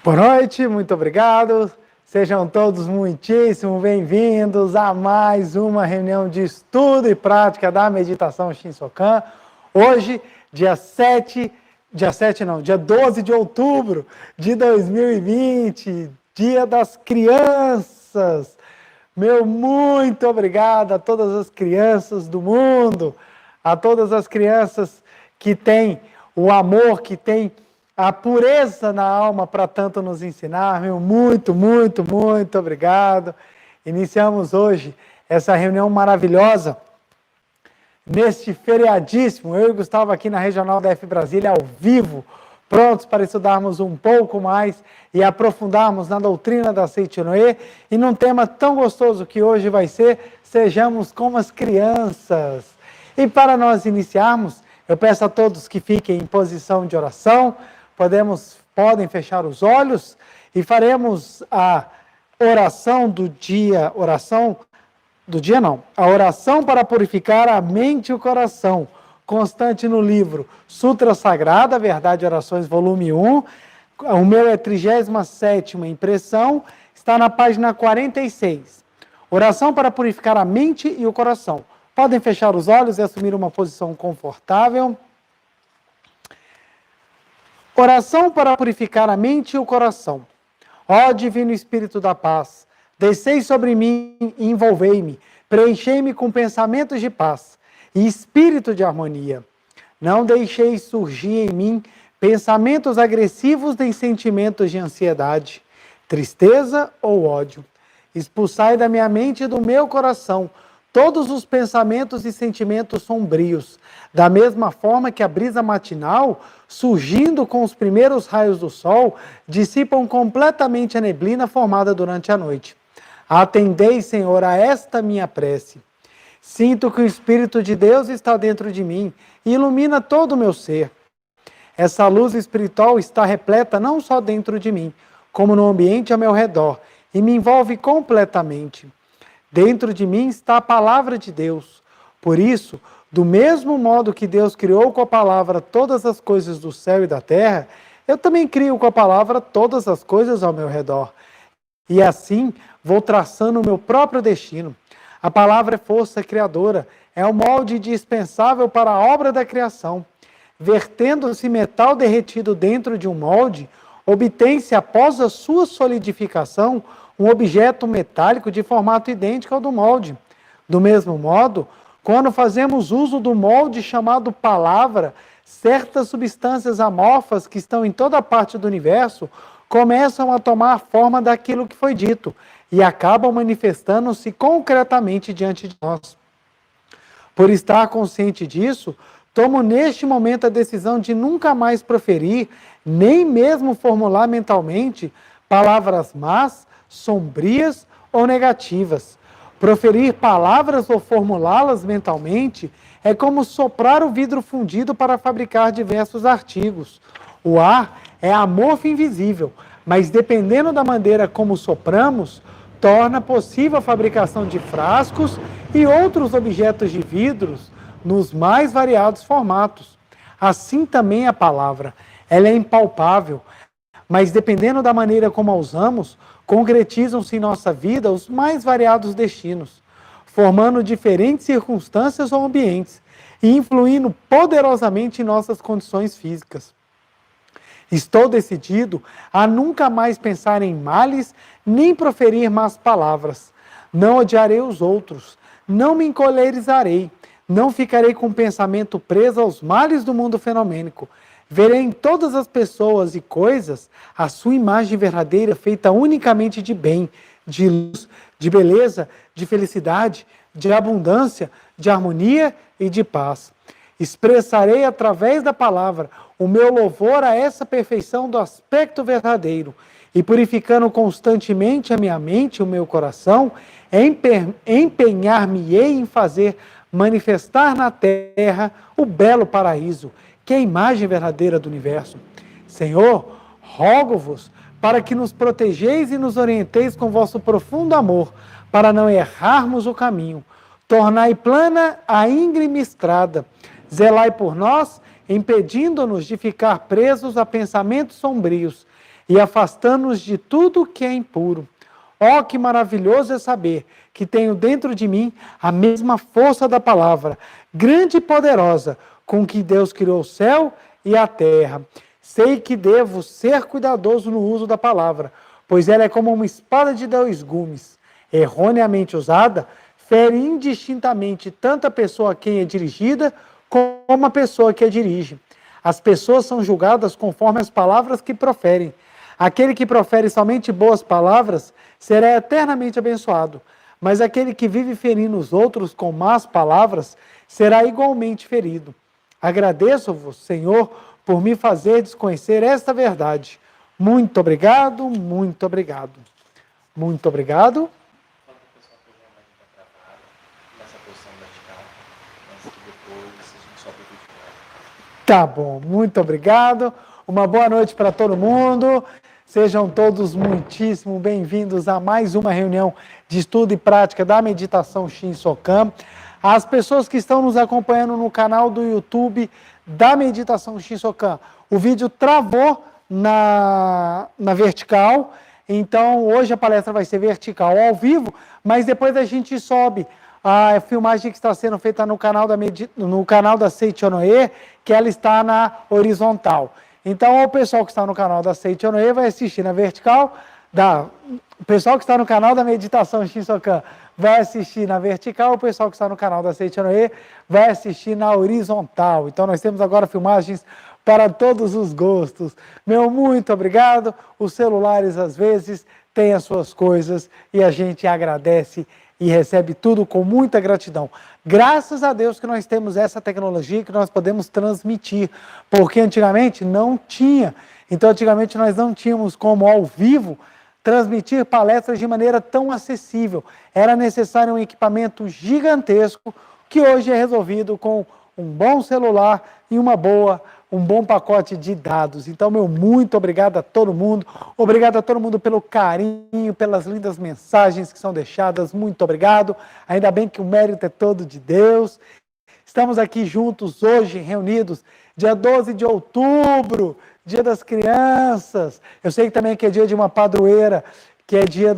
Boa noite, muito obrigado. Sejam todos muitíssimo bem-vindos a mais uma reunião de estudo e prática da meditação Shinsokan. Hoje, dia 12 de outubro de 2020, Dia das Crianças. Meu muito obrigado a todas as crianças do mundo, a todas as crianças que têm o amor, que têm a pureza na alma para tanto nos ensinar. Meu muito obrigado. Iniciamos hoje essa reunião maravilhosa, neste feriadíssimo, eu e Gustavo aqui na Regional da F Brasília, ao vivo, prontos para estudarmos um pouco mais e aprofundarmos na doutrina da Seichonoye, e num tema tão gostoso que hoje vai ser, sejamos como as crianças. E para nós iniciarmos, eu peço a todos que fiquem em posição de oração, podem fechar os olhos e faremos a oração do dia, a oração para purificar a mente e o coração, constante no livro Sutra Sagrada, Verdade e Orações, volume 1, o meu é 37ª impressão, está na página 46. Oração para purificar a mente e o coração. Podem fechar os olhos e assumir uma posição confortável. Oração para purificar a mente e o coração. Ó Divino Espírito da Paz, descei sobre mim e envolvei-me, preenchei-me com pensamentos de paz e espírito de harmonia. Não deixei surgir em mim pensamentos agressivos nem sentimentos de ansiedade, tristeza ou ódio. Expulsai da minha mente e do meu coração todos os pensamentos e sentimentos sombrios, da mesma forma que a brisa matinal, surgindo com os primeiros raios do sol, dissipam completamente a neblina formada durante a noite. Atendei, Senhor, a esta minha prece. Sinto que o Espírito de Deus está dentro de mim e ilumina todo o meu ser. Essa luz espiritual está repleta não só dentro de mim, como no ambiente ao meu redor, e me envolve completamente. Dentro de mim está a palavra de Deus. Por isso, do mesmo modo que Deus criou com a palavra todas as coisas do céu e da terra, eu também crio com a palavra todas as coisas ao meu redor. E assim, vou traçando o meu próprio destino. A palavra é força criadora, é o molde indispensável para a obra da criação. Vertendo-se metal derretido dentro de um molde, obtém-se após a sua solidificação um objeto metálico de formato idêntico ao do molde. Do mesmo modo, quando fazemos uso do molde chamado palavra, certas substâncias amorfas que estão em toda parte do universo começam a tomar a forma daquilo que foi dito e acabam manifestando-se concretamente diante de nós. Por estar consciente disso, tomo neste momento a decisão de nunca mais proferir, nem mesmo formular mentalmente, palavras más, sombrias ou negativas. Proferir palavras ou formulá-las mentalmente é como soprar o vidro fundido para fabricar diversos artigos. O ar é amorfo e invisível, mas dependendo da maneira como sopramos, torna possível a fabricação de frascos e outros objetos de vidros nos mais variados formatos. Assim também a palavra, ela é impalpável, mas dependendo da maneira como a usamos, concretizam-se em nossa vida os mais variados destinos, formando diferentes circunstâncias ou ambientes e influindo poderosamente em nossas condições físicas. Estou decidido a nunca mais pensar em males, nem proferir más palavras. Não odiarei os outros, não me encolerizarei, não ficarei com o pensamento preso aos males do mundo fenomênico. Verei em todas as pessoas e coisas a sua imagem verdadeira feita unicamente de bem, de luz, de beleza, de felicidade, de abundância, de harmonia e de paz. Expressarei através da palavra o meu louvor a essa perfeição do aspecto verdadeiro e purificando constantemente a minha mente e o meu coração, empenhar-me-ei em fazer manifestar na terra o belo paraíso, que é a imagem verdadeira do universo. Senhor, rogo-vos para que nos protegeis e nos orienteis com vosso profundo amor, para não errarmos o caminho. Tornai plana a íngreme estrada. Zelai por nós, impedindo-nos de ficar presos a pensamentos sombrios. e afastando-nos de tudo que é impuro. Oh, que maravilhoso é saber que tenho dentro de mim a mesma força da palavra, grande e poderosa, com que Deus criou o céu e a terra. Sei que devo ser cuidadoso no uso da palavra, pois ela é como uma espada de 2 gumes. Erroneamente usada, fere indistintamente tanto a pessoa a quem é dirigida, como a pessoa que a dirige. As pessoas são julgadas conforme as palavras que proferem. Aquele que profere somente boas palavras será eternamente abençoado, mas aquele que vive ferindo os outros com más palavras será igualmente ferido. Agradeço-vos, Senhor, por me fazer desconhecer esta verdade. Muito obrigado, muito obrigado. Muito obrigado. Tá bom, muito obrigado. Uma boa noite para todo mundo. Sejam todos muitíssimo bem-vindos a mais uma reunião de estudo e prática da meditação Shinsokan. As pessoas que estão nos acompanhando no canal do YouTube da meditação Shinsokan, o vídeo travou na vertical, então hoje a palestra vai ser vertical ao vivo, mas depois a gente sobe a filmagem que está sendo feita no canal da Seichonoe, que ela está na horizontal. Então, o pessoal que está no canal da Seichonoe vai assistir na vertical, o pessoal que está no canal da Meditação Shinsokan vai assistir na vertical, o pessoal que está no canal da Seichonoe vai assistir na horizontal. Então, nós temos agora filmagens para todos os gostos. Meu muito obrigado. Os celulares, às vezes, têm as suas coisas e a gente agradece e recebe tudo com muita gratidão. Graças a Deus que nós temos essa tecnologia que nós podemos transmitir, porque antigamente não tinha. Então, antigamente nós não tínhamos como, ao vivo, transmitir palestras de maneira tão acessível. Era necessário um equipamento gigantesco, que hoje é resolvido com um bom celular e um bom pacote de dados. Então, meu muito obrigado a todo mundo. Obrigado a todo mundo pelo carinho, pelas lindas mensagens que são deixadas. Muito obrigado. Ainda bem que o mérito é todo de Deus. Estamos aqui juntos hoje, reunidos, dia 12 de outubro, dia das crianças. Eu sei também que é dia de uma padroeira, que é dia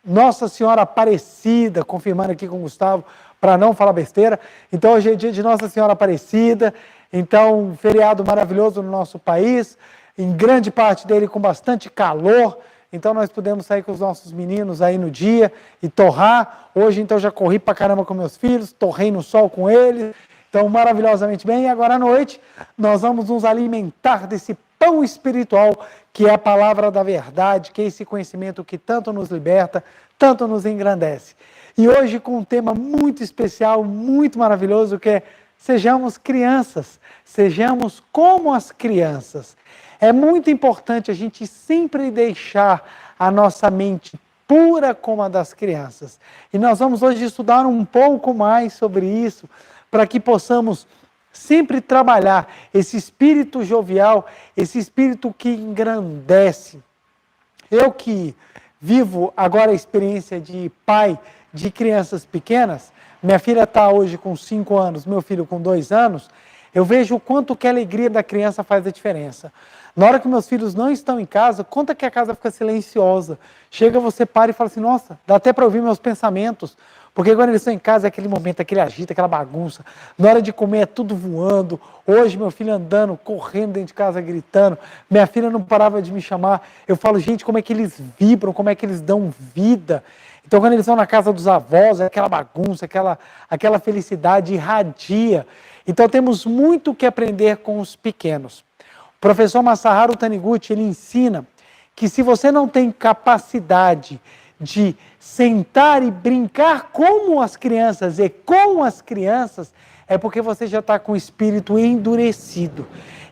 Nossa Senhora Aparecida, confirmando aqui com o Gustavo, para não falar besteira. Então, hoje é dia de Nossa Senhora Aparecida, então, um feriado maravilhoso no nosso país, em grande parte dele com bastante calor, então nós podemos sair com os nossos meninos aí no dia e torrar. Hoje, então, já corri pra caramba com meus filhos, torrei no sol com eles, então, maravilhosamente bem. E agora à noite, nós vamos nos alimentar desse pão espiritual, que é a palavra da verdade, que é esse conhecimento que tanto nos liberta, tanto nos engrandece. E hoje com um tema muito especial, muito maravilhoso, que é sejamos crianças, sejamos como as crianças. É muito importante a gente sempre deixar a nossa mente pura como a das crianças. E nós vamos hoje estudar um pouco mais sobre isso, para que possamos sempre trabalhar esse espírito jovial, esse espírito que engrandece. Eu que vivo agora a experiência de pai de crianças pequenas, minha filha está hoje com 5 anos, meu filho com 2 anos, eu vejo o quanto que a alegria da criança faz a diferença. Na hora que meus filhos não estão em casa, conta que a casa fica silenciosa. Chega, você para e fala assim, nossa, dá até para ouvir meus pensamentos. Porque quando eles estão em casa é aquele momento, aquele agito, aquela bagunça. Na hora de comer é tudo voando. Hoje meu filho andando, correndo dentro de casa, gritando. Minha filha não parava de me chamar. Eu falo, gente, como é que eles vibram, como é que eles dão vida. Então quando eles estão na casa dos avós, é aquela bagunça, aquela felicidade irradia. Então temos muito o que aprender com os pequenos. O professor Masaharu Taniguchi, ele ensina que se você não tem capacidade de sentar e brincar como as crianças e com as crianças, é porque você já está com o espírito endurecido.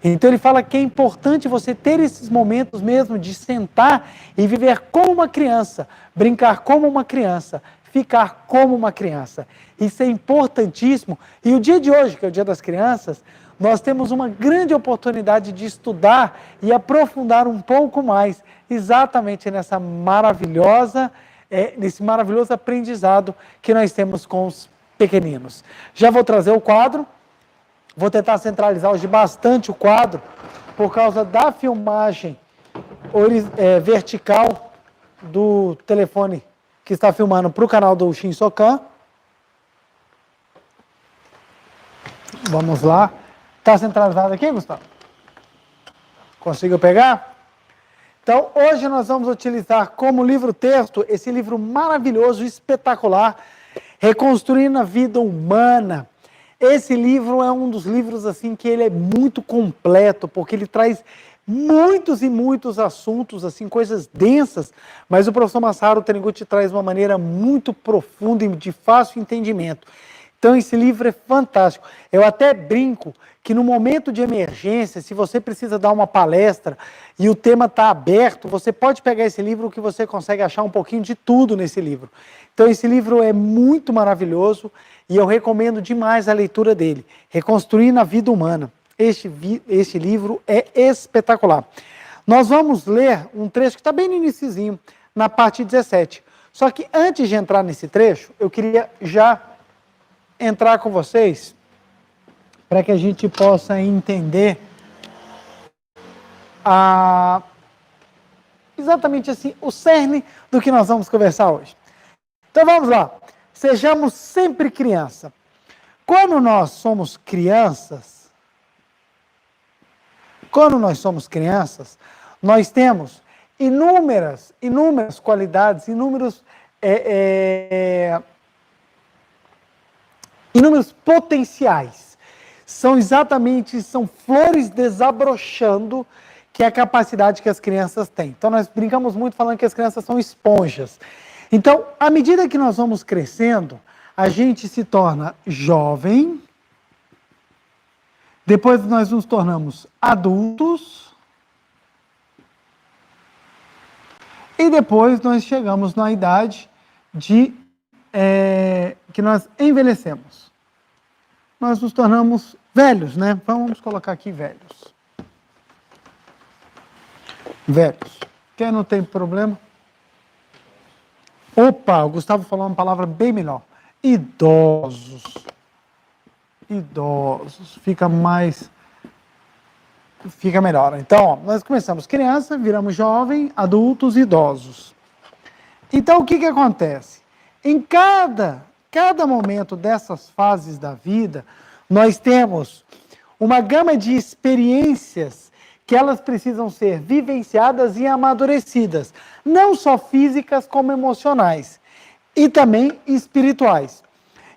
Então ele fala que é importante você ter esses momentos mesmo de sentar e viver como uma criança, brincar como uma criança, ficar como uma criança. Isso é importantíssimo. E o dia de hoje, que é o Dia das Crianças, nós temos uma grande oportunidade de estudar e aprofundar um pouco mais exatamente nesse maravilhoso aprendizado que nós temos com os pequeninos. Já vou trazer o quadro, vou tentar centralizar hoje bastante o quadro, por causa da filmagem vertical do telefone que está filmando para o canal do Shinsokan. Vamos lá. Está centralizado aqui, Gustavo? Consigo pegar? Então, hoje nós vamos utilizar como livro-texto esse livro maravilhoso, espetacular, Reconstruindo a Vida Humana. Esse livro é um dos livros assim que ele é muito completo, porque ele traz muitos e muitos assuntos, assim, coisas densas, mas o professor Masaharu Taniguchi traz de uma maneira muito profunda e de fácil entendimento. Então esse livro é fantástico. Eu até brinco que no momento de emergência, se você precisa dar uma palestra e o tema está aberto, você pode pegar esse livro que você consegue achar um pouquinho de tudo nesse livro. Então esse livro é muito maravilhoso e eu recomendo demais a leitura dele. Reconstruindo a Vida Humana. Este livro é espetacular. Nós vamos ler um trecho que está bem no iniciozinho, na parte 17. Só que antes de entrar nesse trecho, eu queria já entrar com vocês para que a gente possa entender exatamente assim o cerne do que nós vamos conversar hoje. Então vamos lá. Sejamos sempre criança. Quando nós somos crianças, nós temos inúmeras qualidades, inúmeros potenciais. São flores desabrochando, que é a capacidade que as crianças têm. Então nós brincamos muito falando que as crianças são esponjas. Então, à medida que nós vamos crescendo, a gente se torna jovem, depois nós nos tornamos adultos, e depois nós chegamos na idade que nós envelhecemos. Nós nos tornamos velhos, né? Vamos colocar aqui velhos. Velhos. Quem não tem problema? Opa, o Gustavo falou uma palavra bem melhor. Idosos. Fica melhor. Então, ó, nós começamos criança, viramos jovem, adultos, idosos. Então, o que acontece? Em cada momento dessas fases da vida, nós temos uma gama de experiências que elas precisam ser vivenciadas e amadurecidas, não só físicas como emocionais, e também espirituais.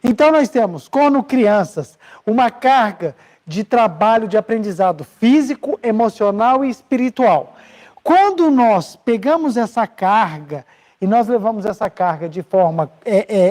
Então nós temos, quando crianças, uma carga de trabalho de aprendizado físico, emocional e espiritual. Quando nós pegamos essa carga e nós levamos essa carga de forma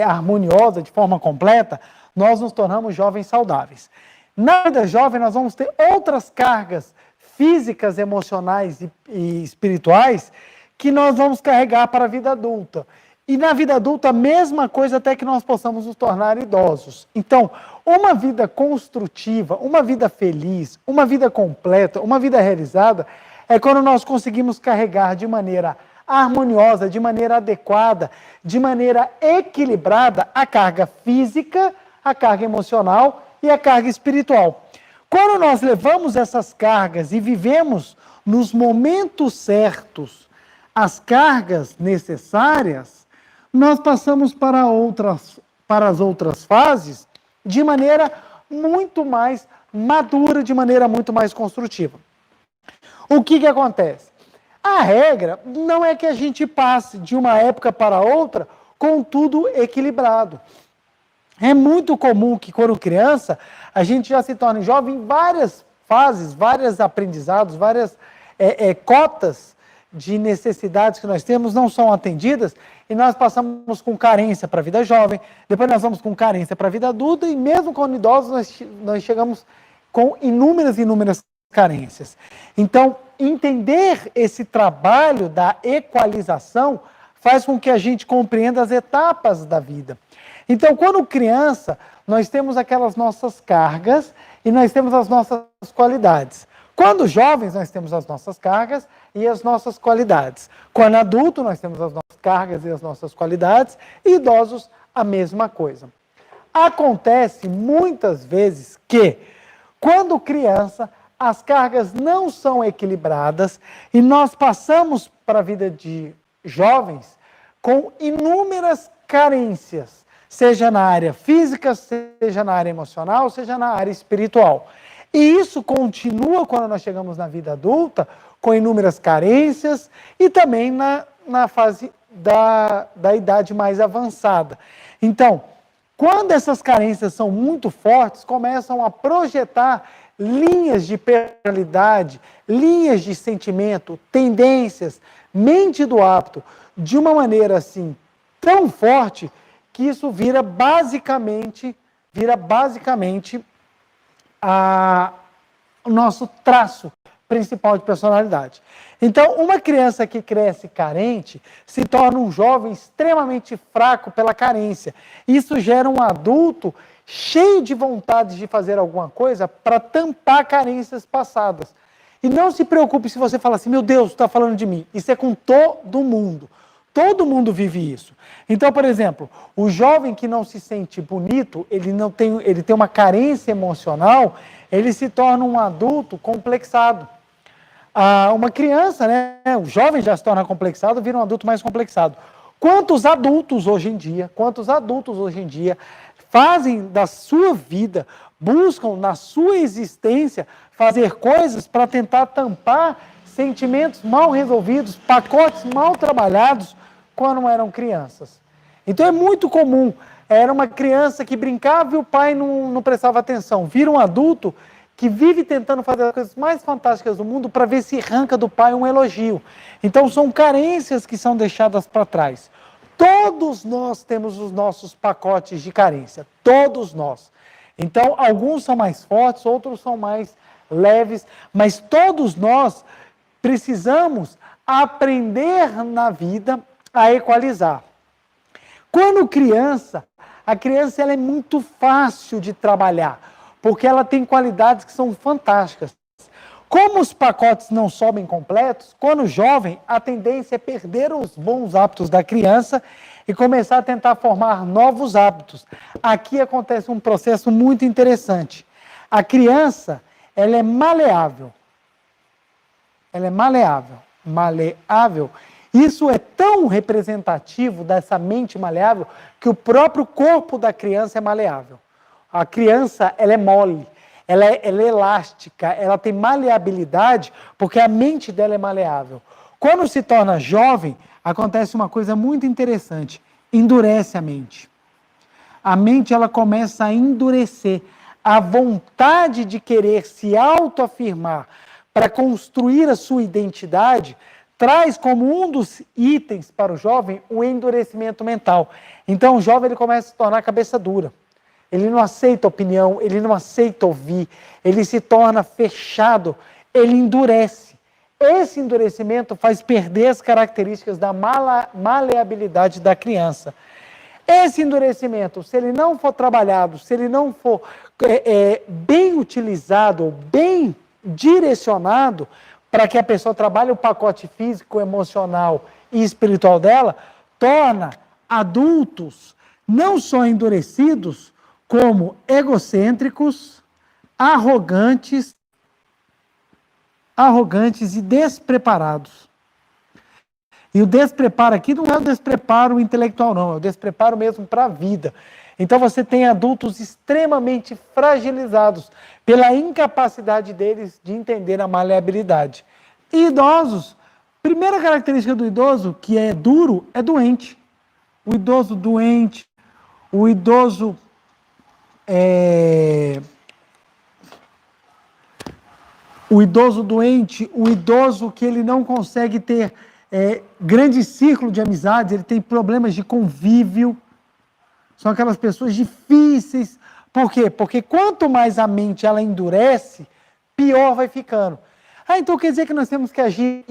harmoniosa, de forma completa, nós nos tornamos jovens saudáveis. Na vida jovem, nós vamos ter outras cargas físicas, emocionais e espirituais que nós vamos carregar para a vida adulta. E na vida adulta, a mesma coisa até que nós possamos nos tornar idosos. Então, uma vida construtiva, uma vida feliz, uma vida completa, uma vida realizada, é quando nós conseguimos carregar de maneira harmoniosa, de maneira adequada, de maneira equilibrada a carga física, a carga emocional e a carga espiritual. Quando nós levamos essas cargas e vivemos nos momentos certos as cargas necessárias, nós passamos para as outras fases de maneira muito mais madura, de maneira muito mais construtiva. O que acontece? A regra não é que a gente passe de uma época para outra com tudo equilibrado. É muito comum que, quando criança, a gente já se torne jovem em várias fases, vários aprendizados, várias cotas de necessidades que nós temos não são atendidas, e nós passamos com carência para a vida jovem, depois nós vamos com carência para a vida adulta, e mesmo quando idosos nós chegamos com inúmeras carências. Então, entender esse trabalho da equalização faz com que a gente compreenda as etapas da vida. Então, quando criança, nós temos aquelas nossas cargas e nós temos as nossas qualidades. Quando jovens, nós temos as nossas cargas e as nossas qualidades. Quando adulto, nós temos as nossas cargas e as nossas qualidades, e idosos, a mesma coisa. Acontece muitas vezes que, quando criança, as cargas não são equilibradas e nós passamos para a vida de jovens com inúmeras carências, seja na área física, seja na área emocional, seja na área espiritual. E isso continua quando nós chegamos na vida adulta, com inúmeras carências e também na fase da idade mais avançada. Então, quando essas carências são muito fortes, começam a projetar linhas de personalidade, linhas de sentimento, tendências, mente do hábito, de uma maneira assim tão forte que isso vira basicamente o nosso traço principal de personalidade. Então, uma criança que cresce carente se torna um jovem extremamente fraco pela carência. Isso gera um adulto cheio de vontade de fazer alguma coisa para tampar carências passadas. E não se preocupe se você fala assim, meu Deus, está falando de mim. Isso é com todo mundo. Todo mundo vive isso. Então, por exemplo, o jovem que não se sente bonito, ele tem uma carência emocional, ele se torna um adulto complexado. Uma criança, né, o jovem já se torna complexado, vira um adulto mais complexado. Quantos adultos hoje em dia fazem da sua vida, buscam na sua existência fazer coisas para tentar tampar sentimentos mal resolvidos, pacotes mal trabalhados quando eram crianças. Então é muito comum, era uma criança que brincava e o pai não prestava atenção, vira um adulto que vive tentando fazer as coisas mais fantásticas do mundo para ver se arranca do pai um elogio. Então são carências que são deixadas para trás. Todos nós temos os nossos pacotes de carência, todos nós. Então alguns são mais fortes, outros são mais leves, mas todos nós precisamos aprender na vida a equalizar. Quando criança, a criança ela é muito fácil de trabalhar, porque ela tem qualidades que são fantásticas. Como os pacotes não sobem completos, quando jovem, a tendência é perder os bons hábitos da criança e começar a tentar formar novos hábitos. Aqui acontece um processo muito interessante. A criança, ela é maleável. Ela é maleável. Maleável. Isso é tão representativo dessa mente maleável que o próprio corpo da criança é maleável. A criança, ela é mole, ela é elástica, ela tem maleabilidade porque a mente dela é maleável. Quando se torna jovem, acontece uma coisa muito interessante, endurece a mente. A mente ela começa a endurecer. A vontade de querer se autoafirmar para construir a sua identidade traz como um dos itens para o jovem o endurecimento mental. Então o jovem ele começa a se tornar cabeça dura. Ele não aceita opinião, ele não aceita ouvir, ele se torna fechado, ele endurece. Esse endurecimento faz perder as características da maleabilidade da criança. Esse endurecimento, se ele não for trabalhado, se ele não for bem utilizado, bem direcionado, para que a pessoa trabalhe o pacote físico, emocional e espiritual dela, torna adultos não só endurecidos, como egocêntricos, arrogantes e despreparados. E o despreparo aqui não é o despreparo intelectual, não, é o despreparo mesmo para a vida. Então você tem adultos extremamente fragilizados pela incapacidade deles de entender a maleabilidade. E idosos, primeira característica do idoso, que é duro, é doente. O idoso doente, o idoso doente, o idoso que ele não consegue ter grande círculo de amizades, ele tem problemas de convívio, são aquelas pessoas difíceis. Por quê? Porque quanto mais a mente ela endurece, pior vai ficando. Então quer dizer que nós temos que agir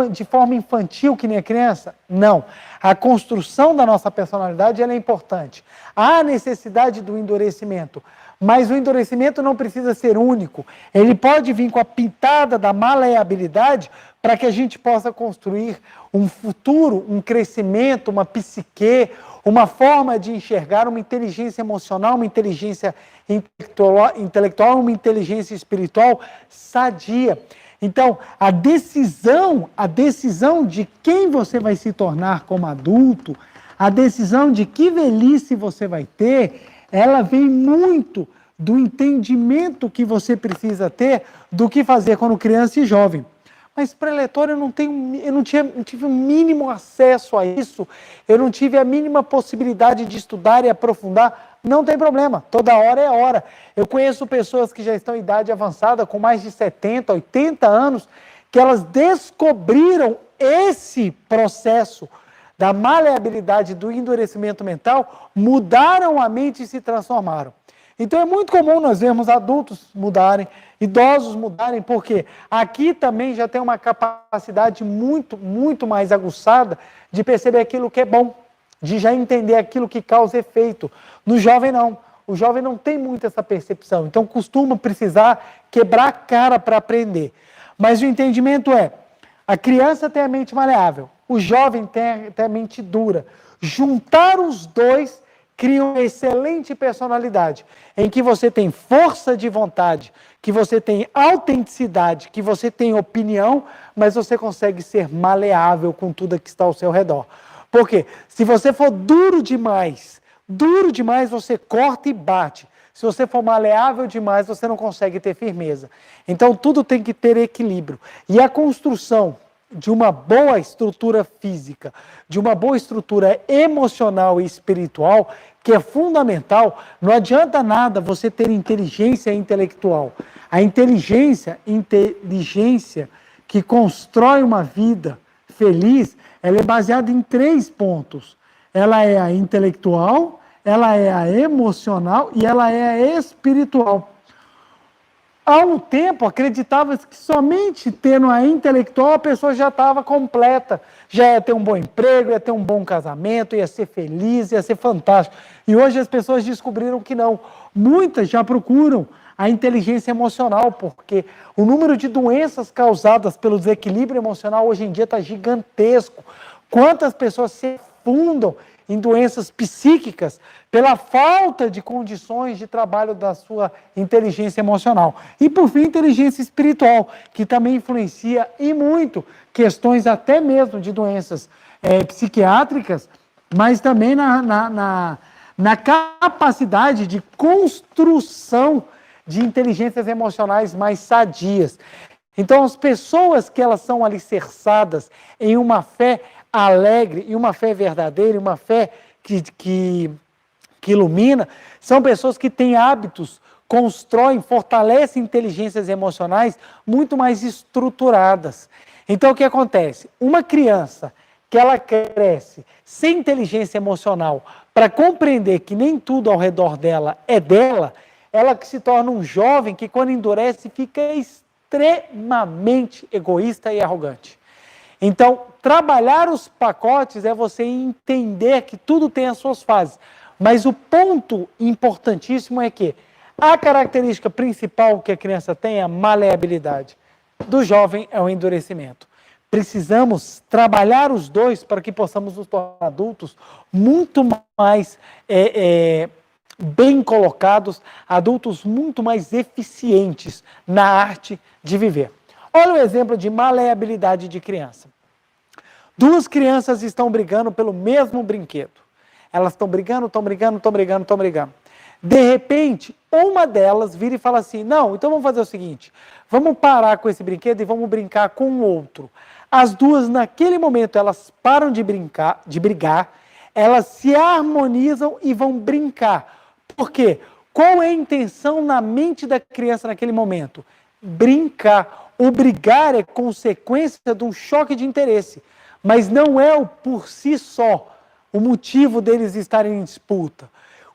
de forma infantil que nem a criança? Não. A construção da nossa personalidade ela é importante. Há necessidade do endurecimento, mas o endurecimento não precisa ser único. Ele pode vir com a pitada da maleabilidade para que a gente possa construir um futuro, um crescimento, uma psique, uma forma de enxergar, uma inteligência emocional, uma inteligência intelectual, uma inteligência espiritual sadia. Então, a decisão de quem você vai se tornar como adulto, a decisão de que velhice você vai ter, ela vem muito do entendimento que você precisa ter do que fazer quando criança e jovem. Mas preletor, eu não tive o mínimo acesso a isso, eu não tive a mínima possibilidade de estudar e aprofundar. Não tem problema, toda hora é hora. Eu conheço pessoas que já estão em idade avançada, com mais de 70, 80 anos, que elas descobriram esse processo da maleabilidade, do endurecimento mental, mudaram a mente e se transformaram. Então é muito comum nós vermos adultos mudarem, idosos mudarem, porque aqui também já tem uma capacidade muito, muito mais aguçada de perceber aquilo que é bom, de já entender aquilo que causa efeito. No jovem não. O jovem não tem muito essa percepção, então costuma precisar quebrar a cara para aprender. Mas o entendimento é, a criança tem a mente maleável, o jovem tem a mente dura. Juntar os dois cria uma excelente personalidade, em que você tem força de vontade, que você tem autenticidade, que você tem opinião, mas você consegue ser maleável com tudo que está ao seu redor. Porque se você for duro demais você corta e bate. Se você for maleável demais, você não consegue ter firmeza. Então tudo tem que ter equilíbrio. E a construção de uma boa estrutura física, de uma boa estrutura emocional e espiritual, que é fundamental, não adianta nada você ter inteligência intelectual. A inteligência que constrói uma vida feliz, ela é baseada em 3 pontos. Ela é a intelectual, ela é a emocional e ela é a espiritual. Há um tempo, acreditava-se que somente tendo a intelectual a pessoa já estava completa, já ia ter um bom emprego, ia ter um bom casamento, ia ser feliz, ia ser fantástico. E hoje as pessoas descobriram que não. Muitas já procuram a inteligência emocional, porque o número de doenças causadas pelo desequilíbrio emocional hoje em dia está gigantesco. Quantas pessoas se afundam em doenças psíquicas pela falta de condições de trabalho da sua inteligência emocional. E, por fim, inteligência espiritual, que também influencia e muito questões até mesmo de doenças psiquiátricas, mas também na capacidade de construção de inteligências emocionais mais sadias. Então, as pessoas que elas são alicerçadas em uma fé alegre, e uma fé verdadeira, e uma fé que ilumina, são pessoas que têm hábitos, constroem, fortalecem inteligências emocionais muito mais estruturadas. Então, o que acontece? Uma criança que ela cresce sem inteligência emocional para compreender que nem tudo ao redor dela é dela, ela que se torna um jovem que, quando endurece, fica extremamente egoísta e arrogante. Então, trabalhar os pacotes é você entender que tudo tem as suas fases. Mas o ponto importantíssimo é que a característica principal que a criança tem é a maleabilidade. Do jovem é o endurecimento. Precisamos trabalhar os dois para que possamos nos tornar adultos muito mais bem colocados, adultos muito mais eficientes na arte de viver. Olha o exemplo de maleabilidade de criança. 2 crianças estão brigando pelo mesmo brinquedo. Elas estão brigando. De repente, uma delas vira e fala assim, não, então vamos fazer o seguinte, vamos parar com esse brinquedo e vamos brincar com o outro. As duas, naquele momento, elas param de brigar, elas se harmonizam e vão brincar. Por quê? Qual é a intenção na mente da criança naquele momento? Brincar. O brigar é consequência de um choque de interesse, mas não é o por si só o motivo deles estarem em disputa.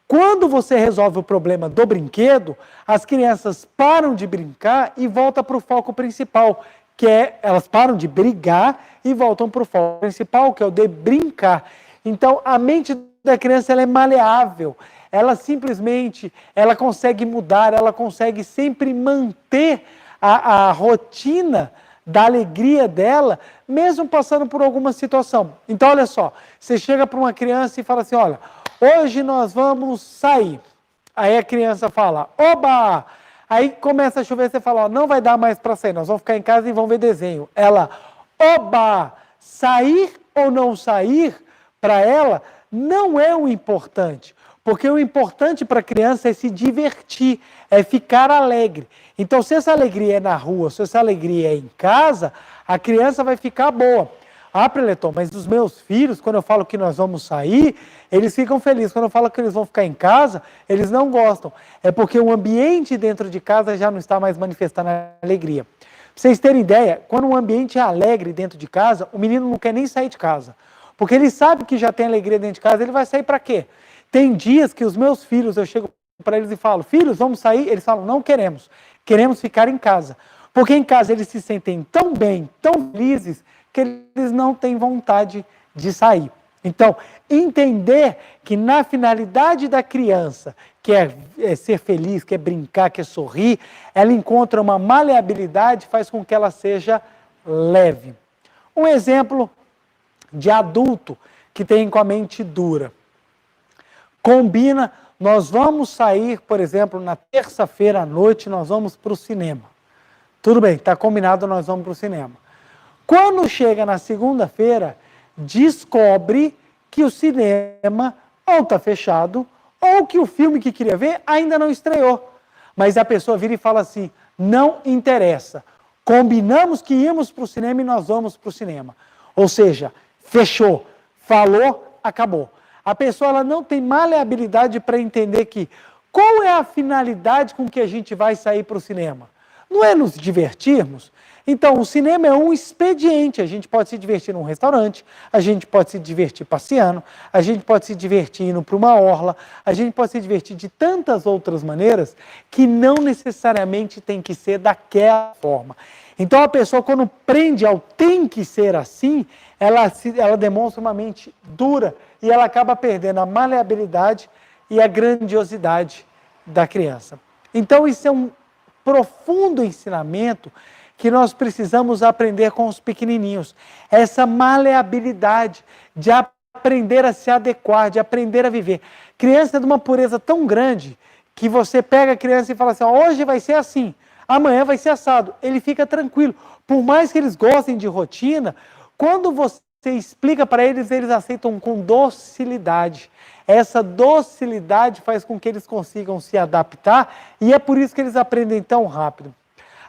Quando você resolve o problema do brinquedo, as crianças param de brincar e voltam para o foco principal, que é, elas param de brigar e voltam para o foco principal, que é o de brincar. Então, a mente da criança ela é maleável, ela simplesmente consegue mudar, ela consegue sempre manter a rotina da alegria dela, mesmo passando por alguma situação. Então, olha só, você chega para uma criança e fala assim, olha, hoje nós vamos sair. Aí a criança fala, oba! Aí começa a chover, você fala, ó, não vai dar mais para sair, nós vamos ficar em casa e vamos ver desenho. Ela, oba! Sair ou não sair, para ela, não é o importante. Porque o importante para a criança é se divertir, é ficar alegre. Então, se essa alegria é na rua, se essa alegria é em casa, a criança vai ficar boa. Ah, Preleton, mas os meus filhos, quando eu falo que nós vamos sair, eles ficam felizes. Quando eu falo que eles vão ficar em casa, eles não gostam. É porque o ambiente dentro de casa já não está mais manifestando a alegria. Para vocês terem ideia, quando um ambiente é alegre dentro de casa, o menino não quer nem sair de casa. Porque ele sabe que já tem alegria dentro de casa, ele vai sair para quê? Tem dias que os meus filhos, eu chego para eles e falo, filhos, vamos sair? Eles falam, não queremos, queremos ficar em casa. Porque em casa eles se sentem tão bem, tão felizes, que eles não têm vontade de sair. Então, entender que na finalidade da criança, que é ser feliz, quer brincar, quer sorrir, ela encontra uma maleabilidade, faz com que ela seja leve. Um exemplo de adulto que tem com a mente dura. Combina, nós vamos sair, por exemplo, na terça-feira à noite, nós vamos para o cinema. Tudo bem, está combinado, nós vamos para o cinema. Quando chega na segunda-feira, descobre que o cinema ou está fechado, ou que o filme que queria ver ainda não estreou. Mas a pessoa vira e fala assim, não interessa. Combinamos que íamos para o cinema e nós vamos para o cinema. Ou seja, fechou, falou, acabou. A pessoa ela não tem maleabilidade para entender que qual é a finalidade com que a gente vai sair para o cinema? Não é nos divertirmos? Então, o cinema é um expediente. A gente pode se divertir num restaurante, a gente pode se divertir passeando, a gente pode se divertir indo para uma orla, a gente pode se divertir de tantas outras maneiras que não necessariamente tem que ser daquela forma. Então, a pessoa, quando prende ao tem que ser assim, ela demonstra uma mente dura e ela acaba perdendo a maleabilidade e a grandiosidade da criança. Então, isso é um profundo ensinamento que nós precisamos aprender com os pequenininhos. Essa maleabilidade de aprender a se adequar, de aprender a viver. Criança é de uma pureza tão grande que você pega a criança e fala assim, hoje vai ser assim, amanhã vai ser assado. Ele fica tranquilo. Por mais que eles gostem de rotina, quando você explica para eles, eles aceitam com docilidade. Essa docilidade faz com que eles consigam se adaptar e é por isso que eles aprendem tão rápido.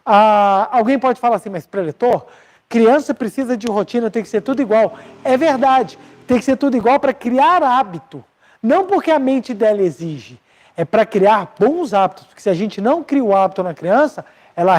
Alguém pode falar assim, mas preletor, criança precisa de rotina, tem que ser tudo igual. É verdade, tem que ser tudo igual para criar hábito. Não porque a mente dela exige, é para criar bons hábitos. Porque se a gente não cria o hábito na criança, ela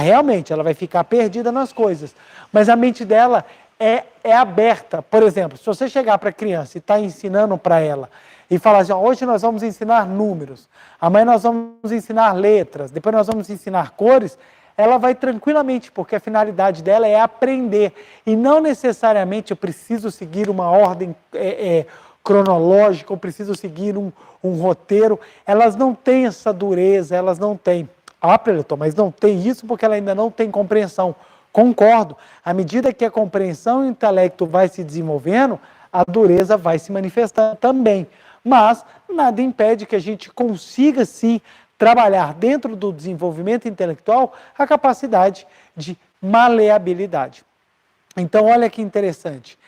vai ficar perdida nas coisas. Mas a mente dela é aberta. Por exemplo, se você chegar para a criança e está ensinando para ela, e falar assim, hoje nós vamos ensinar números, amanhã nós vamos ensinar letras, depois nós vamos ensinar cores, ela vai tranquilamente, porque a finalidade dela é aprender. E não necessariamente eu preciso seguir uma ordem cronológica, eu preciso seguir um roteiro. Elas não têm essa dureza, elas não têm. Preletor, mas não tem isso porque ela ainda não tem compreensão. Concordo. À medida que a compreensão e o intelecto vai se desenvolvendo, a dureza vai se manifestando também. Mas nada impede que a gente consiga, sim, trabalhar dentro do desenvolvimento intelectual a capacidade de maleabilidade. Então, olha que interessante.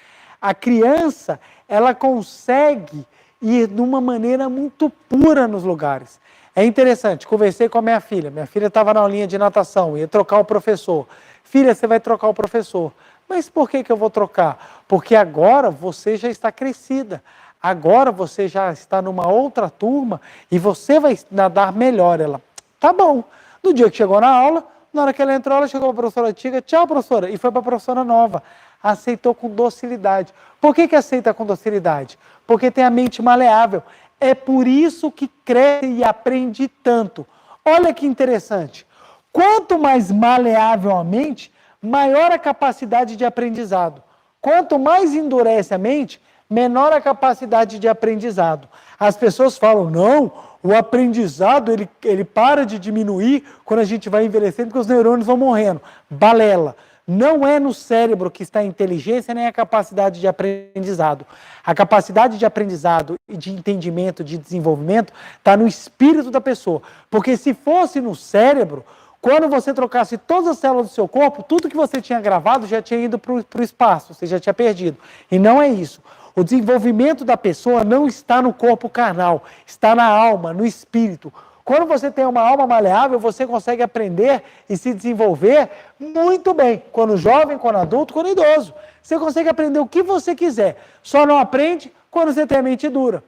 A criança, ela consegue ir de uma maneira muito pura nos lugares. É interessante, conversei com a minha filha estava na aulinha de natação, ia trocar o professor. Filha, você vai trocar o professor. Mas por que eu vou trocar? Porque agora você já está crescida. Agora você já está numa outra turma e você vai nadar melhor. Ela, tá bom. No dia que chegou na aula, na hora que ela entrou, ela chegou para a professora antiga, tchau, professora, e foi para a professora nova. Aceitou com docilidade. Por que aceita com docilidade? Porque tem a mente maleável. É por isso que cresce e aprende tanto. Olha que interessante. Quanto mais maleável a mente, maior a capacidade de aprendizado. Quanto mais endurece a mente, menor a capacidade de aprendizado. As pessoas falam, não, o aprendizado ele para de diminuir quando a gente vai envelhecendo, porque os neurônios vão morrendo. Balela. Não é no cérebro que está a inteligência nem a capacidade de aprendizado. A capacidade de aprendizado e de entendimento, de desenvolvimento, está no espírito da pessoa. Porque se fosse no cérebro, quando você trocasse todas as células do seu corpo, tudo que você tinha gravado já tinha ido para o espaço, você já tinha perdido. E não é isso. O desenvolvimento da pessoa não está no corpo carnal, está na alma, no espírito. Quando você tem uma alma maleável, você consegue aprender e se desenvolver muito bem. Quando jovem, quando adulto, quando idoso. Você consegue aprender o que você quiser. Só não aprende quando você tem a mente dura.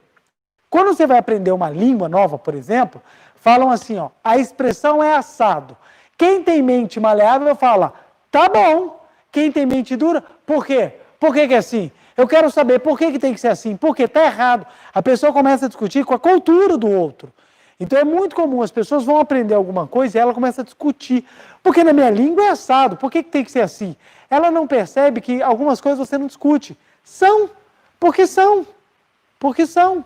Quando você vai aprender uma língua nova, por exemplo, falam assim, ó, a expressão é assado. Quem tem mente maleável fala, tá bom. Quem tem mente dura, por quê? Por que é assim? Eu quero saber por que tem que ser assim. Porque está errado. A pessoa começa a discutir com a cultura do outro. Então é muito comum, as pessoas vão aprender alguma coisa e ela começa a discutir. Porque na minha língua é assado, por que tem que ser assim? Ela não percebe que algumas coisas você não discute. São, porque são. Porque são.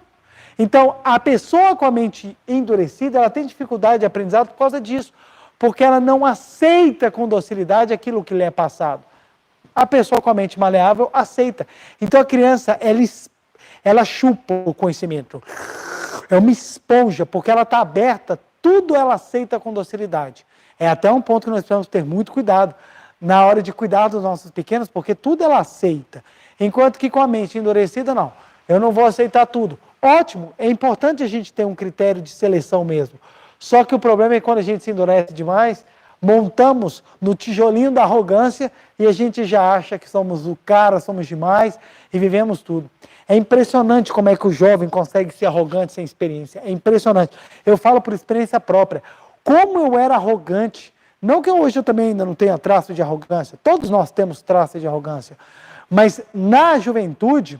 Então, a pessoa com a mente endurecida, ela tem dificuldade de aprendizado por causa disso. Porque ela não aceita com docilidade aquilo que lhe é passado. A pessoa com a mente maleável aceita. Então a criança, ela chupa o conhecimento. É uma esponja, porque ela está aberta, tudo ela aceita com docilidade. É até um ponto que nós precisamos ter muito cuidado na hora de cuidar dos nossos pequenos, porque tudo ela aceita. Enquanto que com a mente endurecida, não. Eu não vou aceitar tudo. Ótimo, é importante a gente ter um critério de seleção mesmo. Só que o problema é que quando a gente se endurece demais, montamos no tijolinho da arrogância e a gente já acha que somos o cara, somos demais e vivemos tudo. É impressionante como é que o jovem consegue ser arrogante sem experiência. É impressionante. Eu falo por experiência própria. Como eu era arrogante. Não que hoje eu também ainda não tenha traço de arrogância. Todos nós temos traço de arrogância. Mas na juventude,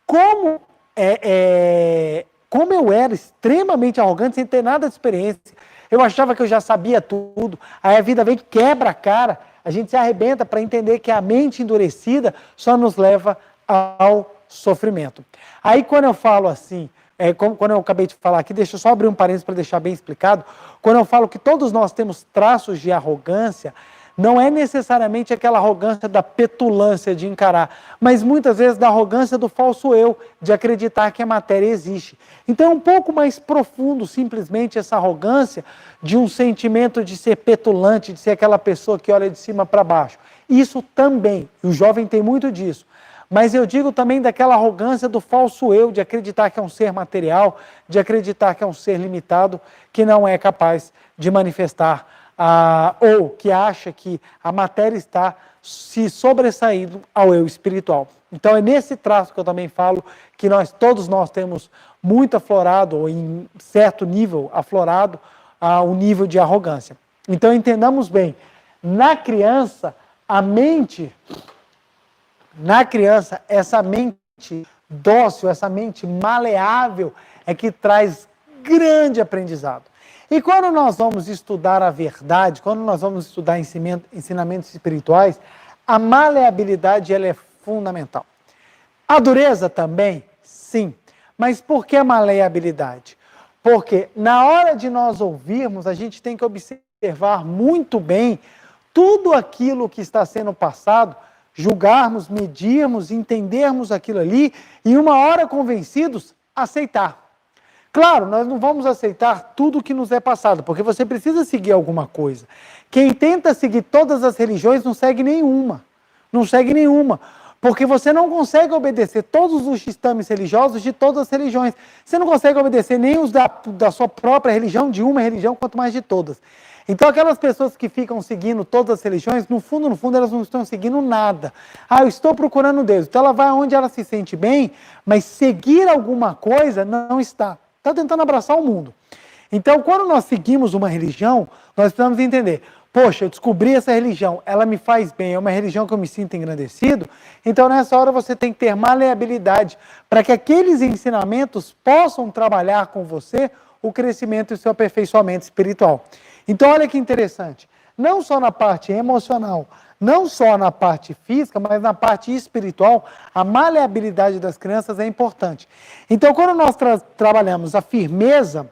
como eu era extremamente arrogante sem ter nada de experiência. Eu achava que eu já sabia tudo. Aí a vida vem, quebra a cara. A gente se arrebenta para entender que a mente endurecida só nos leva ao sofrimento. Aí quando eu falo assim, quando eu acabei de falar aqui, deixa eu só abrir um parênteses para deixar bem explicado, quando eu falo que todos nós temos traços de arrogância, não é necessariamente aquela arrogância da petulância de encarar, mas muitas vezes da arrogância do falso eu, de acreditar que a matéria existe. Então é um pouco mais profundo simplesmente essa arrogância de um sentimento de ser petulante, de ser aquela pessoa que olha de cima para baixo. Isso também, o jovem tem muito disso. Mas eu digo também daquela arrogância do falso eu, de acreditar que é um ser material, de acreditar que é um ser limitado, que não é capaz de manifestar, ou que acha que a matéria está se sobressaindo ao eu espiritual. Então é nesse traço que eu também falo que todos nós temos muito aflorado, ou em certo nível aflorado, o nível de arrogância. Então entendamos bem, na criança, essa mente dócil, essa mente maleável é que traz grande aprendizado. E quando nós vamos estudar a verdade, quando nós vamos estudar ensinamentos espirituais, a maleabilidade ela é fundamental. A dureza também, sim. Mas por que a maleabilidade? Porque na hora de nós ouvirmos, a gente tem que observar muito bem tudo aquilo que está sendo passado, julgarmos, medirmos, entendermos aquilo ali e uma hora convencidos, aceitar. Claro, nós não vamos aceitar tudo que nos é passado, porque você precisa seguir alguma coisa. Quem tenta seguir todas as religiões não segue nenhuma. Não segue nenhuma. Porque você não consegue obedecer todos os sistemas religiosos de todas as religiões. Você não consegue obedecer nem os da sua própria religião, de uma religião, quanto mais de todas. Então aquelas pessoas que ficam seguindo todas as religiões, no fundo, elas não estão seguindo nada. Eu estou procurando Deus. Então ela vai onde ela se sente bem, mas seguir alguma coisa não está. Está tentando abraçar o mundo. Então, quando nós seguimos uma religião, nós precisamos entender, poxa, eu descobri essa religião, ela me faz bem, é uma religião que eu me sinto engrandecido, então nessa hora você tem que ter maleabilidade para que aqueles ensinamentos possam trabalhar com você o crescimento e o seu aperfeiçoamento espiritual. Então, olha que interessante, não só na parte emocional, não só na parte física, mas na parte espiritual, a maleabilidade das crianças é importante. Então, quando nós trabalhamos a firmeza